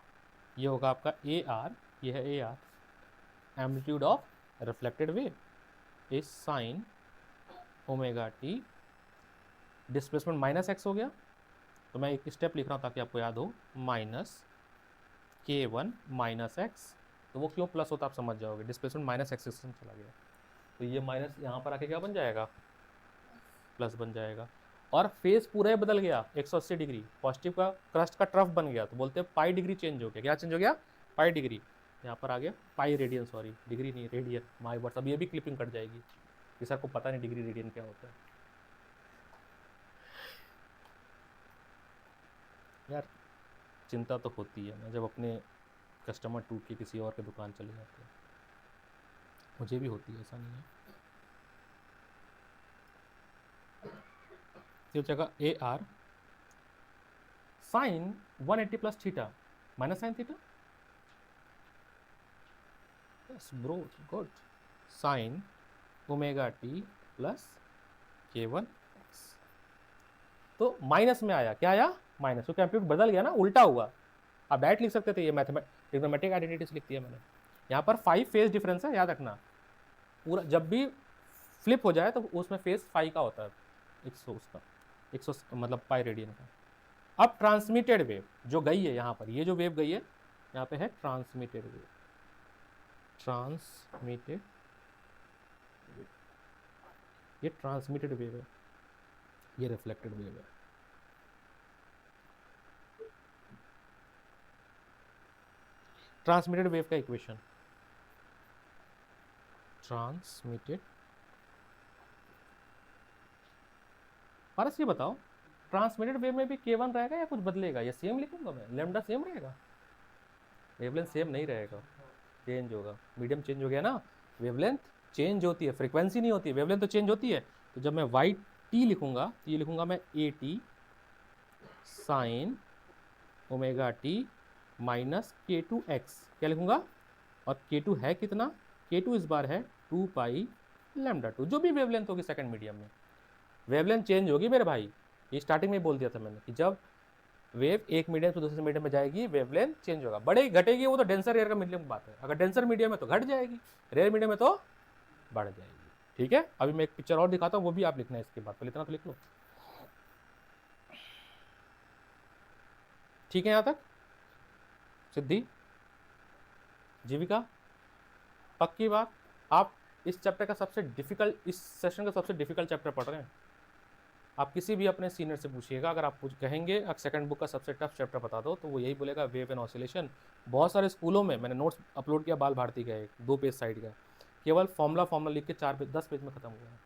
Speaker 1: ये होगा आपका ए आर, ये है A R, amplitude of reflected wave is sine omega T, displacement minus X हो गया, तो मैं एक स्टेप लिख रहा हूँ ताकि आपको याद हो, माइनस K1 माइनस एक्स, तो वो क्यों प्लस होता आप समझ जाओगे, डिस्प्लेसमेंट माइनस एक्स सिस्टम चला गया, तो ये माइनस यहाँ पर आके क्या बन जाएगा, प्लस बन जाएगा। और फेस पूरा ही बदल गया 180 डिग्री, पॉजिटिव का क्रस्ट का ट्रफ बन गया, तो बोलते हैं पाई डिग्री चेंज हो गया, क्या चेंज हो गया, पाई डिग्री, यहाँ पर आ गया पाई रेडियन, सॉरी डिग्री नहीं रेडियन, माई वर्ड्स, अब ये भी क्लिपिंग कट जाएगी, कि सर को पता नहीं डिग्री रेडियन क्या होता है। यार चिंता तो होती है ना, जब अपने कस्टमर टूट के किसी और के दुकान चले जाते हैं, मुझे भी होती है, ऐसा नहीं है। तो जगह A R sine 180 plus theta minus sine theta, yes bro good, sine omega T plus K1, तो माइनस में आया, क्या आया माइनस, तो कंप्यूट बदल गया ना, उल्टा हुआ। आप डायरेक्ट लिख सकते थे, ये मैथमेटिक आइडेंटिटीज लिख दिया मैंने। यहाँ पर 5 फेज डिफरेंस है, याद रखना। पूरा जब भी फ्लिप हो जाए तो उसमें फेज 5 का होता है, 100 उसका 100 मतलब पाई रेडियन का। अब ट्रांसमिटेड वेव जो गई है यहाँ पर, ये जो वेव गई है यहाँ पे है ट्रांसमिटेड वेव, ट्रांसमिटेड, ये ट्रांसमिटेड वेव है, ये रिफ्लेक्टेड वेव है। ट्रांसमिटेड वेव का इक्वेशन, ट्रांसमिटेड, पारस ये बताओ ट्रांसमिटेड वेव में भी K1 रहेगा या कुछ बदलेगा, या सेम लिखूंगा मैं, लैम्डा सेम रहेगा, वेवलेंथ सेम नहीं रहेगा, चेंज होगा, मीडियम चेंज हो गया ना, वेवलेंथ चेंज होती है, फ्रीक्वेंसी नहीं होती है, वेवलेंथ तो चेंज होती है। तो जब मैं वाई टी लिखूंगा तो ये लिखूंगा मैं A T sign omega T minus K2x, क्या लिखूंगा, और K2 है कितना, K2 इस बार है 2 पाई लैम्डा 2, जो भी वेवलेंथ होगी सेकंड मीडियम में, वेवलेंथ चेंज होगी मेरे भाई। ये स्टार्टिंग में बोल दिया था मैंने कि जब वेव एक मीडियम से दूसरे मीडियम में जाएगी वेवलेंथ चेंज होगा, बढ़ेगी घटेगी वो तो डेंसर रेयर का मीडियम की बात है, अगर डेंसर मीडियम है तो घट जाएगी, रेयर मीडियम में तो बढ़ जाएगी। ठीक है, अभी मैं एक पिक्चर और दिखाता हूँ, वो भी आप लिखना है इसके बाद, पहले इतना तो लिख लो। ठीक है यहाँ तक, सिद्धि, जीविका, पक्की बात। आप इस चैप्टर का सबसे डिफिकल्ट, इस सेशन का सबसे डिफिकल्ट चैप्टर पढ़ रहे हैं। आप किसी भी अपने सीनियर से पूछिएगा, अगर आप कुछ कहेंगे अब सेकंड बुक का सबसे टफ चैप्टर बता दो, तो वो यही बोलेगा वेव एंड ऑसिलेशन। बहुत सारे स्कूलों में मैंने नोट्स अपलोड किया बाल भारती का, एक 2 पेज साइड का, केवल फॉर्मूला लिख के 4 पेज 10 पेज में खत्म हुआ है।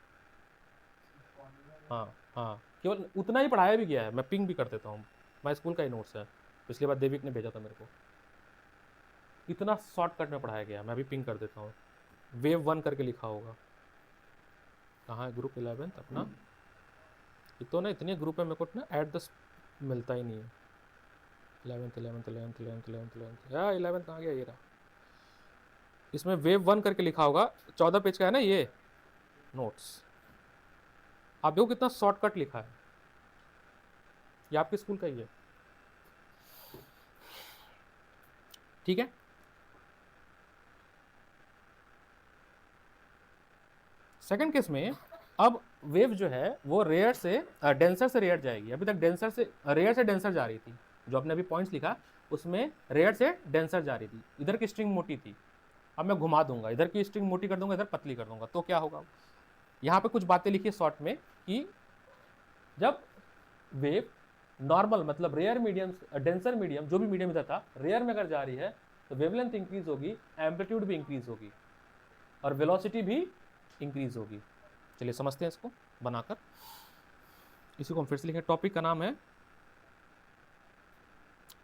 Speaker 1: हाँ हाँ, केवल उतना ही पढ़ाया भी गया है, मैं पिंग भी कर देता हूँ, मैं स्कूल का ही नोट्स है, पिछली बार देविक ने भेजा था मेरे को, इतना शॉर्टकट में पढ़ाया गया, मैं भी पिंग कर देता हूँ। वेव 1 करके लिखा होगा, कहाँ है ग्रुप 11 अपना, ये तो ना इतने ग्रुप है मेरे को ना ऐड द मिलता ही नहीं है। 11 यार 11 कहाँ गया, ये रहा, इसमें वेव 1 करके लिखा होगा, 14 पेज का है ना ये नोट्स, आप देखो कितना शॉर्टकट लिखा है, ये आपके स्कूल का ही है। ठीक है, सेकंड केस में अब वेव जो है वो रेयर से डेंसर से रेयर जाएगी, अभी तक डेंसर से रेयर से डेंसर जा रही थी, जो आपने अभी पॉइंट्स लिखा उसमें रेयर से डेंसर जा रही थी, इधर की स्ट्रिंग मोटी थी, अब मैं घुमा दूंगा, इधर की स्ट्रिंग मोटी कर दूंगा, इधर पतली कर दूंगा, तो क्या होगा। यहाँ पे कुछ बातें लिखी शॉर्ट में कि जब वेव नॉर्मल मतलब रेयर मीडियम, डेंसर मीडियम, जो भी मीडियम इधर था, रेयर में अगर जा रही है तो वेवलेंथ इंक्रीज होगी, एम्पलीट्यूड भी इंक्रीज होगी और वेलोसिटी भी इंक्रीज होगी। चलिए समझते हैं इसको बनाकर, इसी को हम फिर से लिखें। टॉपिक का नाम है,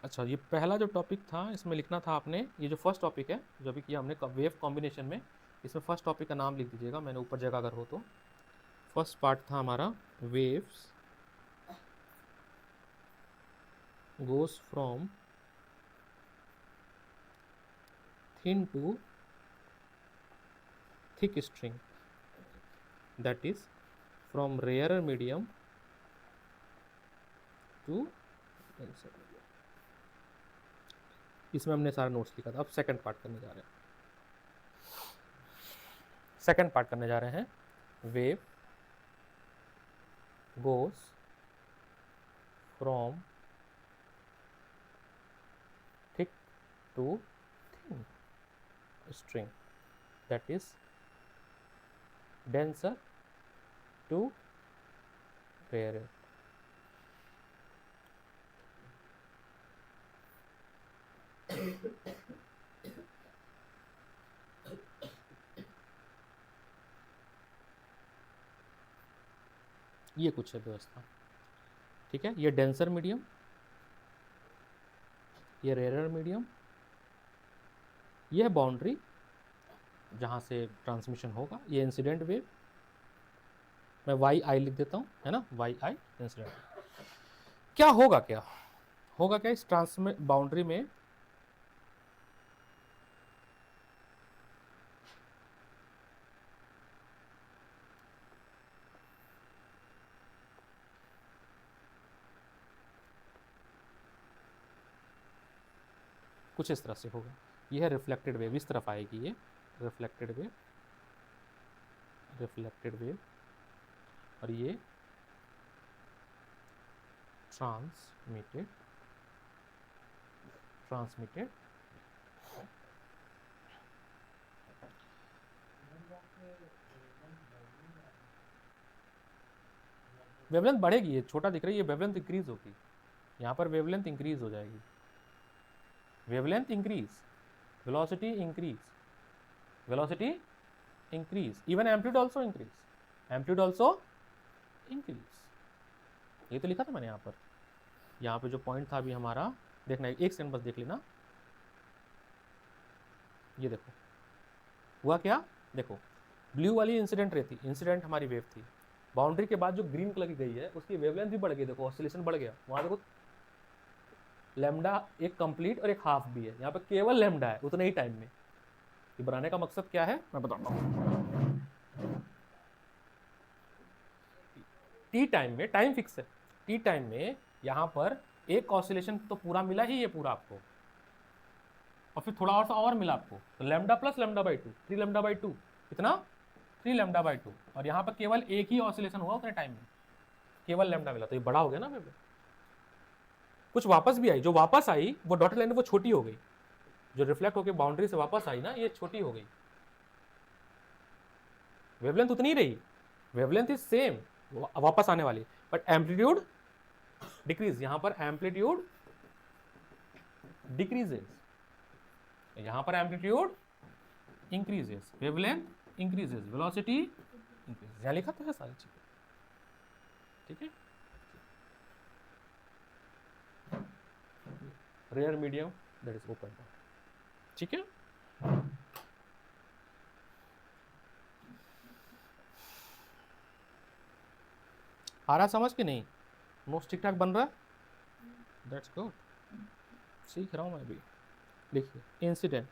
Speaker 1: अच्छा ये पहला जो टॉपिक था इसमें लिखना था आपने, ये जो फर्स्ट टॉपिक है जो भी किया हमने वेव कॉम्बिनेशन में, इसमें फर्स्ट टॉपिक का नाम लिख दीजिएगा, मैंने ऊपर जगह अगर हो तो। फर्स्ट पार्ट था हमारा waves गोes from thin to thick string, that is from rarer medium to denser medium। इसमें हमने सारा नोट्स लिखा था। अब सेकंड पार्ट करने जा रहे हैं, सेकंड पार्ट करने जा रहे हैं, wave goes from thick to thin string, that is denser to rarer। ये कुछ है व्यवस्था, ठीक है, ये डेंसर मीडियम, ये रेयर मीडियम, ये है बाउंड्री जहाँ से ट्रांसमिशन होगा, ये इंसिडेंट वेव, मैं वाई आई लिख देता हूँ, है ना, वाई आई इंसिडेंट। क्या होगा, क्या होगा, क्या इस ट्रांसमिट बाउंड्री में कुछ इस तरह से होगा। ये है रिफ्लेक्टेड वेव, इस तरफ आएगी ये रिफ्लेक्टेड वेव, रिफ्लेक्टेड वेव, और ये ट्रांसमिटेड, ट्रांसमिटेड वेवलेंथ बढ़ेगी, ये छोटा दिख रही है, वेवलेंथ इंक्रीज होगी, यहाँ पर वेवलेंथ इंक्रीज हो जाएगी, wavelength increase, velocity increase, velocity increase, even amplitude also increase, amplitude also increase. ये तो लिखा था मैंने यहाँ पे जो पॉइंट था अभी हमारा, देखना एक सेकंड बस देख लेना, ये देखो हुआ क्या, देखो ब्लू वाली इंसिडेंट रहती, इंसिडेंट हमारी वेव थी, बाउंड्री के बाद जो ग्रीन कलर की गई है उसकी वेवलेंथ भी बढ़ गई, देखो ऑसिलेशन बढ़ गया, वहाँ देखो लैम्डा एक कंप्लीट और एक हाफ भी है, यहाँ पे केवल लैम्डा है उतने ही टाइम में। ये बनाने का मकसद क्या है मैं बताता हूँ, टी टाइम में, टाइम फिक्स है, टी टाइम में यहाँ पर एक ऑसिलेशन तो पूरा मिला ही ये पूरा आपको, और फिर थोड़ा और मिला आपको, तो lambda plus lambda by two, 3 lambda by two, कितना 3 लैम्डा बाई टू, और यहाँ पर केवल एक ही ऑसिलेशन हुआ उतने टाइम में, केवल लैम्डा मिला, तो ये बड़ा हो गया ना वेवलेंथ। कुछ वापस भी आई, जो वापस आई वो डॉटेड लाइन वो छोटी हो गई, जो रिफ्लेक्ट होकर बाउंड्री से वापस आई ना ये छोटी हो गई, वेवलेंथ उतनी ही रही, वेवलेंथ इज सेम वापस आने वाली, बट एम्पलीट्यूड डिक्रीज, यहां पर एम्पलीट्यूड डिक्रीजेस, यहां पर amplitude increases, wavelength increases, velocity increases, यहां लिखा तो है सारी चीजें, ठीक है। Rare medium that is open, ठीक है। आ रहा समझ कि नहीं, नोट्स ठीक ठाक बन रहा है, दैट्स गुड, सीख रहा हूं मैं भी। देखिए incident,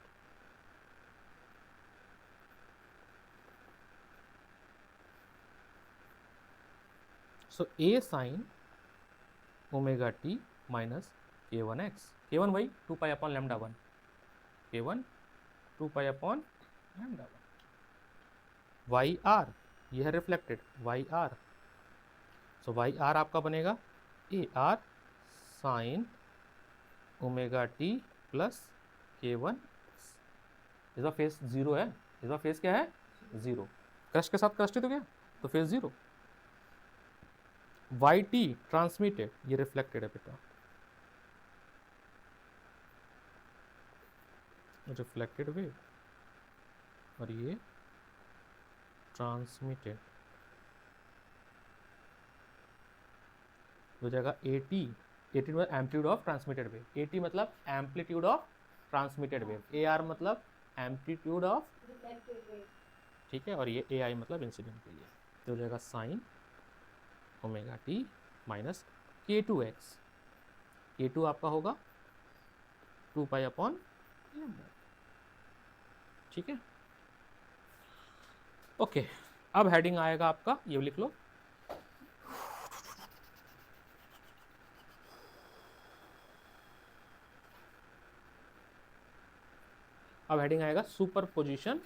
Speaker 1: so A sine omega T minus k1x, k1 वही 2 pi upon lambda 1, k1 2 pi upon lambda 1, Y R ये है reflected, Y R, so Y R आपका बनेगा A R sine omega T plus k1, इसका फेस जीरो है, इसका फेस क्या है जीरो, क्रस्ट के साथ क्रस्ट ही तो क्या, तो phase zero, Y T transmitted ये रिफ्लेक्टेड है बेटा, रिफ्लेक्टेड वेव, और ये ट्रांसमिटेड हो जाएगा एटी, एटी मतलब amplitude of transmitted wave, AT मतलब amplitude of transmitted wave, A R मतलब एम्पलीट्यूड ऑफ, ठीक है, और ये ए आई मतलब इंसिडेंट के लिए, तो हो जाएगा साइन ओमेगा टी माइनस के टू एक्स, के टू आपका होगा 2 पाई अपॉन लैम्डा, ठीक है। ओके, अब हेडिंग आएगा आपका, ये लिख लो, अब हेडिंग आएगा सुपरपोजिशन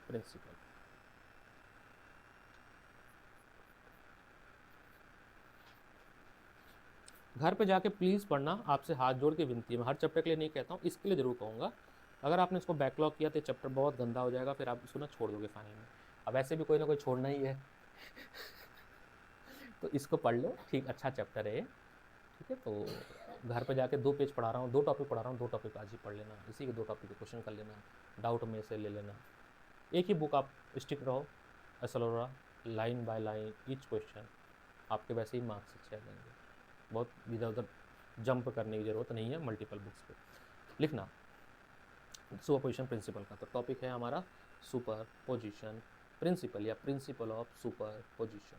Speaker 1: प्रिंसिपल। घर पे जाके प्लीज़ पढ़ना, आपसे हाथ जोड़ के विनती है, मैं हर चैप्टर के लिए नहीं कहता हूँ, इसके लिए ज़रूर कहूँगा, अगर आपने इसको बैकलॉग किया तो चैप्टर बहुत गंदा हो जाएगा, फिर आप इसको ना छोड़ दोगे फाइनल में, अब ऐसे भी कोई ना कोई छोड़ना ही है तो इसको पढ़ लो, ठीक, अच्छा चैप्टर है, ठीक है। तो घर पे जाके 2 पेज पढ़ा रहा हूँ, 2 टॉपिक पढ़ा रहा हूँ, 2 टॉपिक आज ही पढ़ लेना, इसी के 2 टॉपिक के क्वेश्चन कर लेना, डाउट में से ले लेना, एक ही बुक आप स्टिक रहो, ऐसा लग रहा line by line each question, आपके वैसे ही मार्क्स अच्छे आ जाएंगे, बहुत इधर उधर जंप करने की ज़रूरत नहीं है, मल्टीपल बुक्स पे लिखना। सुपरपोजिशन प्रिंसिपल का। तो टॉपिक है हमारा सुपरपोजिशन प्रिंसिपल या प्रिंसिपल ऑफ सुपरपोजिशन।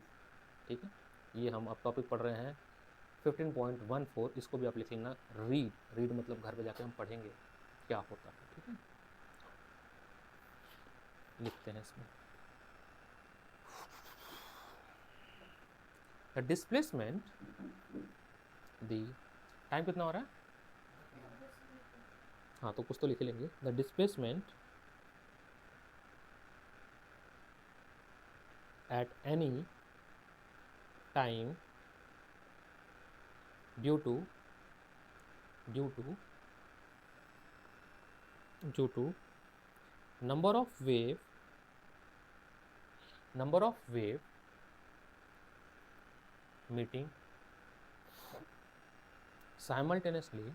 Speaker 1: ठीक है, ये हम अब टॉपिक पढ़ रहे हैं 15.14। इसको भी आप लिख लेना रीड मतलब घर पे जाके हम पढ़ेंगे क्या होता है। ठीक है, लिखते हैं इसमें द डिस्प्लेसमेंट द टाइम कितना हो रहा है, हाँ तो कुछ तो लिख लेंगे। The displacement at any time due to number of wave meeting simultaneously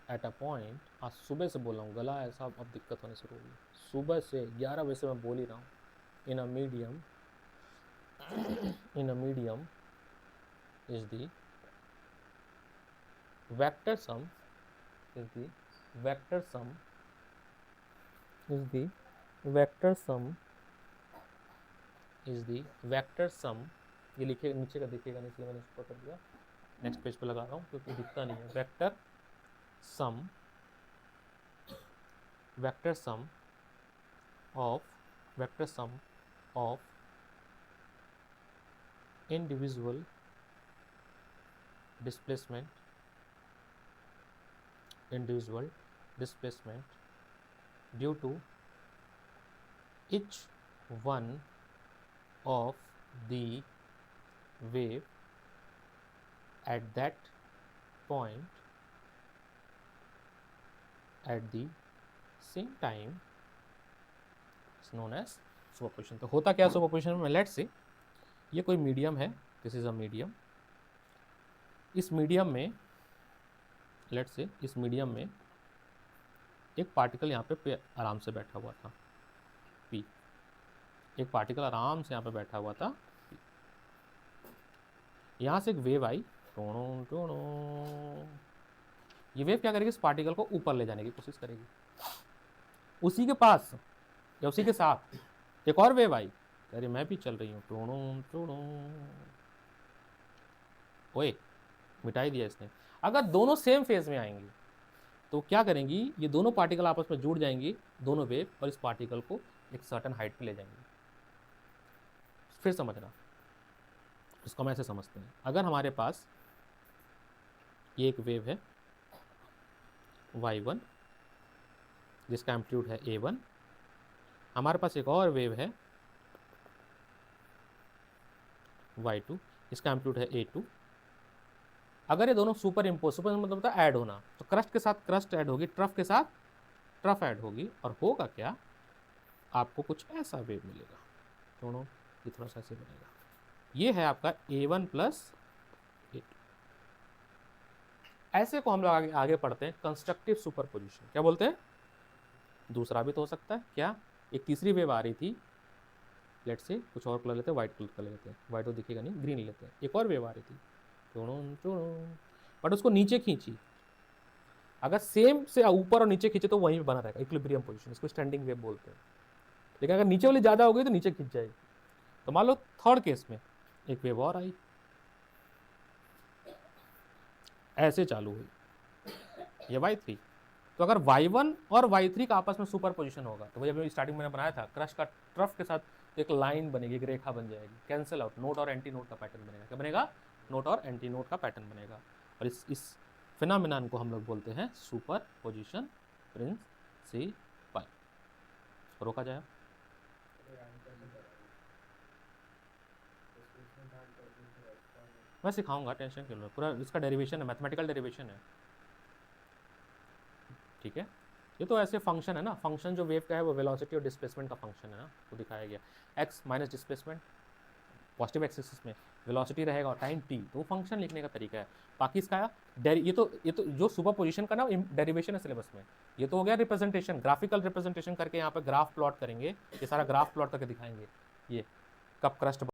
Speaker 1: at a point। आज सुबह से बोल रहा हूँ, गला ऐसा अब दिक्कत होने शुरू होगी। सुबह से 11 बजे से मैं बोल ही रहा हूँ। in a medium is the vector sum ये लिखे नीचे का दिखेगा नहीं, इसलिए मैंने इसको कर दिया। नेक्स्ट पेज पे लगा रहा हूँ क्योंकि दिखता नहीं है। Vector sum of individual displacement due to each one of the wave at that point at the same time is known as superposition. तो होता क्या सुपरपोजिशन में, लेट्स से ये कोई मीडियम है, दिस इज अ मीडियम। इस मीडियम में लेट्स से इस मीडियम में एक पार्टिकल यहाँ पे आराम से बैठा हुआ था P, एक पार्टिकल आराम से यहाँ पे बैठा हुआ था P। यहाँ से एक वेव आई, ये वेव क्या करेगी, इस पार्टिकल को ऊपर ले जाने की कोशिश करेगी। उसी के पास या उसी के साथ एक और वेव आई, अरे मैं भी चल रही हूँ, ओए मिटाई दिया इसने। अगर दोनों सेम फेज में आएंगी तो क्या करेंगी, ये दोनों पार्टिकल आपस में जुड़ जाएंगी, दोनों वेव, और इस पार्टिकल को एक सर्टेन हाइट पे ले जाएंगी। फिर समझना, इसको हम ऐसे समझते हैं। अगर हमारे पास ये एक वेव है y1 जिसका एम्पलीट्यूड है a1, हमारे पास एक और वेव है y2 इसका एम्पलीट्यूड है a2। अगर ये दोनों सुपर मतलब होता है ऐड होना, तो क्रस्ट के साथ क्रस्ट ऐड होगी, ट्रफ के साथ ट्रफ ऐड होगी, और होगा क्या, आपको कुछ ऐसा वेव मिलेगा। दोनों ये थोड़ा सा ऐसे बनेगा। ये है आपका a1 प्लस a2। ऐसे को हम लोग आगे पढ़ते हैं कंस्ट्रक्टिव सुपरपोजिशन। क्या बोलते हैं, दूसरा भी तो हो सकता है क्या, एक तीसरी वेव आ रही थी, लेट्स से कुछ और कलर लेते हैं, व्हाइट कलर का लेते हैं, व्हाइट तो दिखेगा नहीं, ग्रीन लेते हैं। एक और वेव आ रही थी, बट उसको नीचे खींची। अगर सेम से ऊपर और नीचे खींचे तो वहीं पे बना रहेगा, इक्विलिब्रियम पोजीशन, इसको स्टैंडिंग वेव बोलते हैं। लेकिन अगर नीचे वाली ज़्यादा हो गई तो नीचे खींच जाएगी। तो मान लो थर्ड केस में एक वेव और आई, ऐसे चालू हुई, ये y3। तो अगर y1 और y3 का आपस में सुपर पोजिशन होगा तो वही अभी स्टार्टिंग मैंने बनाया था, क्रश का ट्रफ के साथ एक लाइन बनेगी, एक रेखा बन जाएगी, कैंसिल आउट, नोट और एंटी नोट का पैटर्न बनेगा। क्या बनेगा, नोट और एंटी नोट का पैटर्न बनेगा। और इस फिनोमेनन को हम लोग बोलते हैं सुपर पोजिशन प्रिंसिपल। रोका जाए, मैं सिखाऊंगा, टेंशन क्यों लो, पूरा इसका डेरिवेशन है, मैथमेटिकल डेरिवेशन है। ठीक है, ये तो ऐसे फंक्शन है ना, फंक्शन जो वेव का है वो वेलोसिटी और डिस्प्लेसमेंट का फंक्शन है ना, तो दिखाया गया x minus displacement positive axis में, वेलोसिटी रहेगा और टाइम t, तो वो फंक्शन लिखने का तरीका है। बाकी इसका ये तो जो सुपर पोजिशन का ना डेरिवेशन है सिलेबस में, ये तो हो गया रिप्रेजेंटेशन, ग्राफिकल रिप्रेजेंटेशन करके यहाँ पे ग्राफ प्लॉट करेंगे, ये सारा ग्राफ प्लॉट करके दिखाएंगे, ये कब क्रस्ट